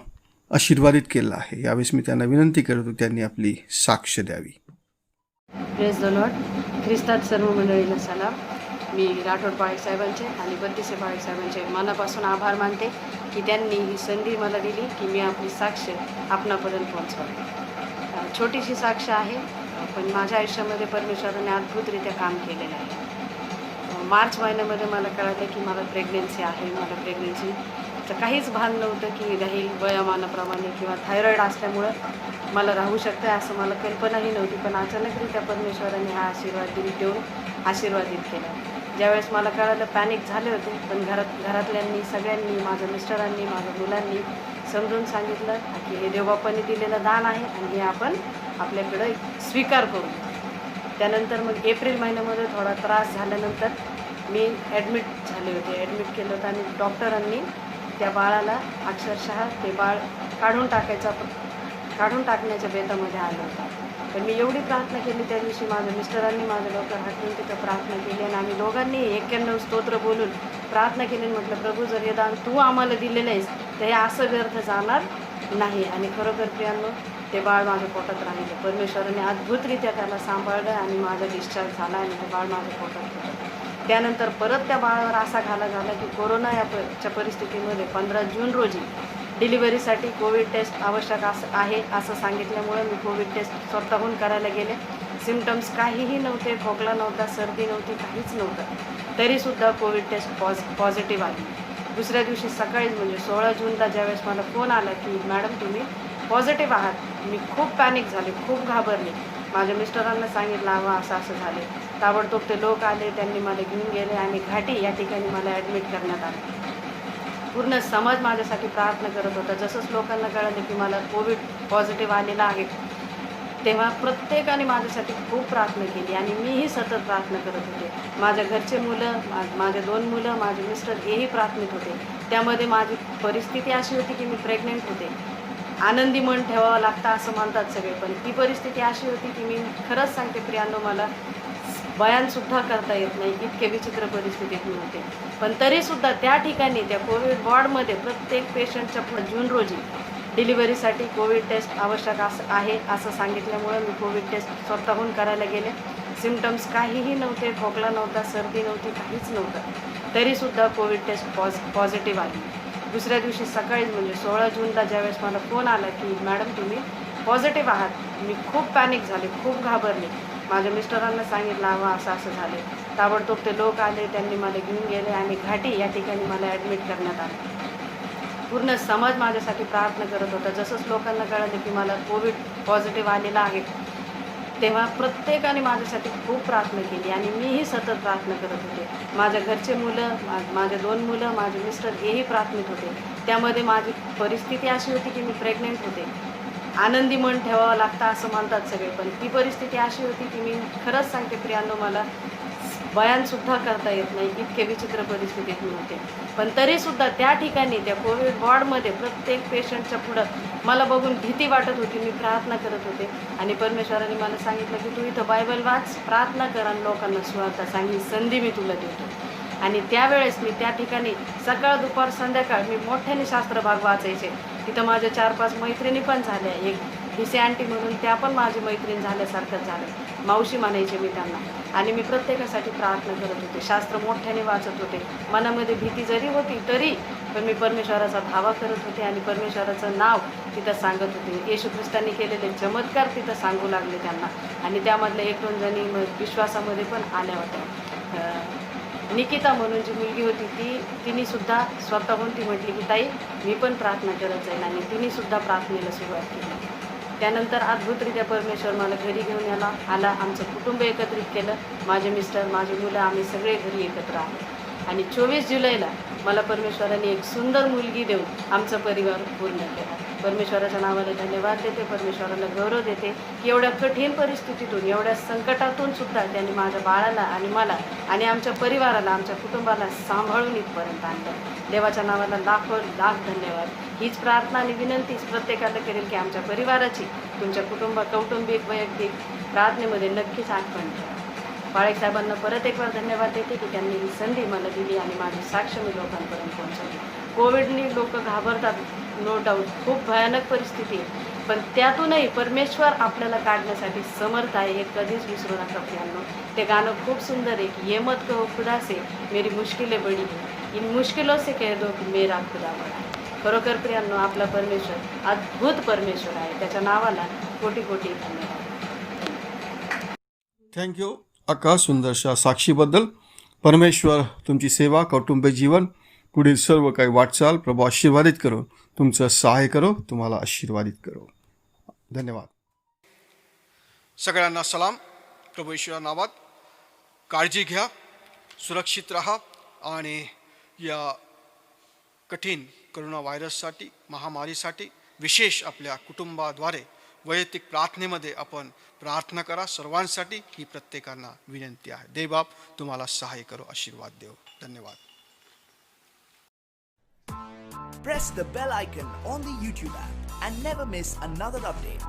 आशीर्वादित केलं आहे. यावेळेस मी त्यांना विनंती करतो त्यांनी आपली साक्ष द्यावी. Praise the Lord. ख्रिस्तात सर्व मंडळीला सलाम. मी राठोड पाळीक साहेबांचे आणि बत्तीसे पाळीक साहेबांचे मनापासून आभार मानते की त्यांनी ही संधी मला दिली की मी आपली साक्ष आपणापर्यंत पोहोचवावी. छोटीशी साक्ष आहे, पण माझ्या आयुष्यामध्ये परमेश्वराने अद्भुतरित्या काम केलेलं आहे. मार्च महिन्यामध्ये मला कळालं की मला प्रेग्नेन्सी आहे. मला प्रेग्नेन्सीचं काहीच भान नव्हतं की राहील वयोमानाप्रमाणे किंवा थायरॉईड असल्यामुळं मला राहू शकतं असं मला कल्पनाही नव्हती. पण अचानकरित्या परमेश्वराने हा आशीर्वाद देऊन आशीर्वादित केला. ज्यावेळेस मला कळालं पॅनिक झाले होते, पण घरातल्यांनी सगळ्यांनी, माझ्या मिस्टरांनी, माझ्या मुलांनी समजून सांगितलं की हे देवबापांनी दिलेलं दान आहे आणि हे आपण आपल्याकडं स्वीकार करू. त्यानंतर मग एप्रिल महिन्यामध्ये थोडा त्रास झाल्यानंतर मी ॲडमिट झाले होते. ॲडमिट केलं होतं आणि डॉक्टरांनी त्या बाळाला अक्षरशः ते बाळ काढून टाकण्याच्या बेतामध्ये आलं होतं. पण मी एवढी प्रार्थना केली त्या दिवशी. माझ्या मिस्टरांनी माझं डॉक्टर हाकून तिथं प्रार्थना केली आणि आम्ही दोघांनी 91 स्तोत्र बोलून प्रार्थना केली. म्हटलं प्रभू जर हे दान तू आम्हाला दिलेलं आहेस तर हे असं व्यर्थ जाणार नाही. आणि खरोखर प्रियांनो ते बाळ माझ्या पोटात राहिलं. परमेश्वराने अद्भुतरित्या त्याला सांभाळलं आणि माझा डिस्चार्ज झाला आणि ते बाळ माझ्या पोटात होतं. त्यानंतर परत त्या बाळावर असा घाला झाला की कोरोनाच्या परिस्थितीमध्ये 15 जून रोजी डिलिव्हरीसाठी कोविड टेस्ट आवश्यक आहे असं सांगितल्यामुळं मी कोविड टेस्ट स्वतःहून करायला गेले. सिम्टम्स काहीही नव्हते, खोकला नव्हता, सर्दी नव्हती, काहीच नव्हतं. तरीसुद्धा कोविड टेस्ट पॉझिटिव्ह आली. दुसऱ्या दिवशी सकाळीच म्हणजे 16 जूनला ज्यावेळेस मला फोन आला की मॅडम तुम्ही पॉझिटिव्ह आहात, मी खूप पॅनिक झाले, खूप घाबरले. माझ्या मिस्टरांना सांगितलं हवं असं झाले. ताबडतोब ते लोक आले, त्यांनी मला घेऊन गेले आणि घाटी या ठिकाणी मला ॲडमिट करण्यात आलं. पूर्ण समाज माझ्यासाठी प्रार्थना करत होता. जसंच लोकांना कळलं की मला कोविड पॉझिटिव्ह आलेला आहे तेव्हा प्रत्येकाने माझ्यासाठी खूप प्रार्थना केली आणि मीही सतत प्रार्थना करत होते. माझ्या घरचे मुलं, माझे 2 मुलं, माझे मिस्टर हेही प्रार्थनेत होते. त्यामध्ये माझी परिस्थिती अशी होती की मी प्रेग्नेंट होते. आनंदी मन ठेवावं लागतं असं म्हणतात सगळे, पण ती परिस्थिती अशी होती की मी खरंच सांगते प्रियांनो मला बयानसुद्धा करता येत नाही, इतके विचित्र परिस्थितीत मी होते. पण तरीसुद्धा त्या ठिकाणी त्या कोविड वॉर्डमध्ये प्रत्येक पेशंटच्या जून रोजी डिलिव्हरीसाठी कोविड टेस्ट आवश्यक आहे असं सांगितल्यामुळं मी कोविड टेस्ट स्वतःहून करायला गेले. सिम्टम्स काहीही नव्हते, खोकला नव्हता, सर्दी नव्हती, काहीच नव्हतं. तरीसुद्धा कोविड टेस्ट पॉझिटिव्ह आली. दुसऱ्या दिवशी सकाळीच म्हणजे 16 जूनला ज्यावेळेस मला फोन आला की मॅडम तुम्ही पॉझिटिव्ह आहात, मी खूप पॅनिक झाले, खूप घाबरले. माझ्या मिस्टरांना सांगितलं हवं असं झाले. ताबडतोब ते लोक आले, त्यांनी मला घेऊन गेले आणि घाटी या ठिकाणी मला ॲडमिट करण्यात आलं. पूर्ण समाज माझ्यासाठी प्रार्थना करत होता. जसंच लोकांना कळलं की मला कोविड पॉझिटिव्ह आलेला आहे तेव्हा प्रत्येकाने माझ्यासाठी खूप प्रार्थना केली आणि मीही सतत प्रार्थना करत होते. माझ्या घरचे मुलं, माझे 2 मुलं, माझे मिस्टर हेही प्रार्थनेत होते. त्यामध्ये माझी परिस्थिती अशी होती की मी प्रेग्नेंट होते. आनंदी मन ठेवावं लागतं असं म्हणतात सगळे, पण ती परिस्थिती अशी होती की मी खरंच सांगते प्रियांनो मला बयानसुद्धा करता येत नाही, इतके विचित्र परिस्थितीत मी होते. पण तरीसुद्धा त्या ठिकाणी त्या कोविड वॉर्डमध्ये प्रत्येक पेशंटच्या पुढं मला बघून भीती वाटत होती. मी प्रार्थना करत होते आणि परमेश्वराने मला सांगितलं की तू इथं बायबल वाच, प्रार्थना कर आणि लोकांना सुवार्ता सांग, ही संधी मी तुला देतो. आणि त्यावेळेस मी त्या ठिकाणी सकाळ, दुपार, संध्याकाळ मी मोठ्याने शास्त्रभाग वाचायचे. तिथं माझ्या 4-5 मैत्रिणी पण झाल्या. एक भिसे आंटी म्हणून त्या पण माझी मैत्रीण झाल्यासारखंच झालं. मावशी म्हणायचे मी त्यांना. आणि मी प्रत्येकासाठी प्रार्थना करत होते, शास्त्र मोठ्याने वाचत होते. मनामध्ये भीती जरी होती तरी पण मी परमेश्वराचा धावा करत होते आणि परमेश्वराचं नाव तिथं सांगत होते. येशू ख्रिस्तांनी केलेले चमत्कार तिथं सांगू लागले त्यांना. आणि त्यामधल्या 1-2 जणी विश्वासामध्ये पण आल्या होत्या. निकिता म्हणून जी मुलगी होती तिनेसुद्धा स्वतःहून ती म्हटली की ताई मी पण प्रार्थना करत जाईल आणि तिनेसुद्धा प्रार्थनेला सुरुवात केली. त्यानंतर अद्भुतरित्या परमेश्वर मला घरी घेऊन आला. आमचं कुटुंब एकत्रित केलं. माझे मिस्टर, माझी मुलं, आम्ही सगळे घरी एकत्र आलो. आणि 24 जुलैला मला परमेश्वराने एक सुंदर मुलगी देऊन आमचा परिवार पूर्ण केला. परमेश्वराच्या नावाला धन्यवाद देते, परमेश्वराला गौरव देते की एवढ्या कठीण परिस्थितीतून, एवढ्या संकटातून सुद्धा त्यांनी माझ्या बाळाला आणि मला आणि आमच्या परिवाराला, आमच्या कुटुंबाला सांभाळून इथपर्यंत आणलं. देवाच्या नावाला लाख धन्यवाद. हीच प्रार्थना आणि विनंतीच प्रत्येकाला करेल की आमच्या परिवाराची, तुमच्या कौटुंबिक वैयक्तिक प्रार्थनेमध्ये नक्कीच आठवण ठेवा. पाळेक साहेबांना परत एक वेळ धन्यवाद देते की त्यांनी ही संधी मला दिली आणि माझी साक्ष मी लोकांपर्यंत पोहोचवली. कोविडनी लोक घाबरतात, नो डाऊट, खूप भयानक परिस्थिती आहे, पण त्यातूनही परमेश्वर आपल्याला काढण्यासाठी समर्थ आहे, हे कधीच विसरू नका प्रियांनो. ते गाणं खूप सुंदर आहे की ये मत कहो खुदा से मेरी मुश्किलें बड़ी है, इन मुश्किलों से कह दो की मेरा खुदा बडा है. खरोखर प्रियांनो, आपला परमेश्वर अद्भुत परमेश्वर आहे, त्याच्या नावाला कोटी कोटी धन्यवाद. थँक्यू अक्का सुंदरशा साक्षीबद्दल. परमेश्वर तुमची सेवा, कौटुंबिक जीवन, पुढील सर्व काही वाटचाल प्रभू आशीर्वादित करो, तुमचं सहाय्य करो, तुम्हाला आशीर्वादित करो. धन्यवाद. सगळ्यांना सलाम. प्रभू ईश्वरा नावात काळजी घ्या, सुरक्षित राहा आणि या कठीण करोना व्हायरससाठी, महामारीसाठी विशेष आपल्या कुटुंबाद्वारे वैयक्तिक प्रार्थनेमध्ये आपण प्रार्थना करा. सर्वांसाठी ही प्रत्येकांना विनंती आहे. देवबाप तुम्हाला सहाय्य करो, आशीर्वाद देव. धन्यवाद. Press the bell icon on the YouTube app and never miss another update.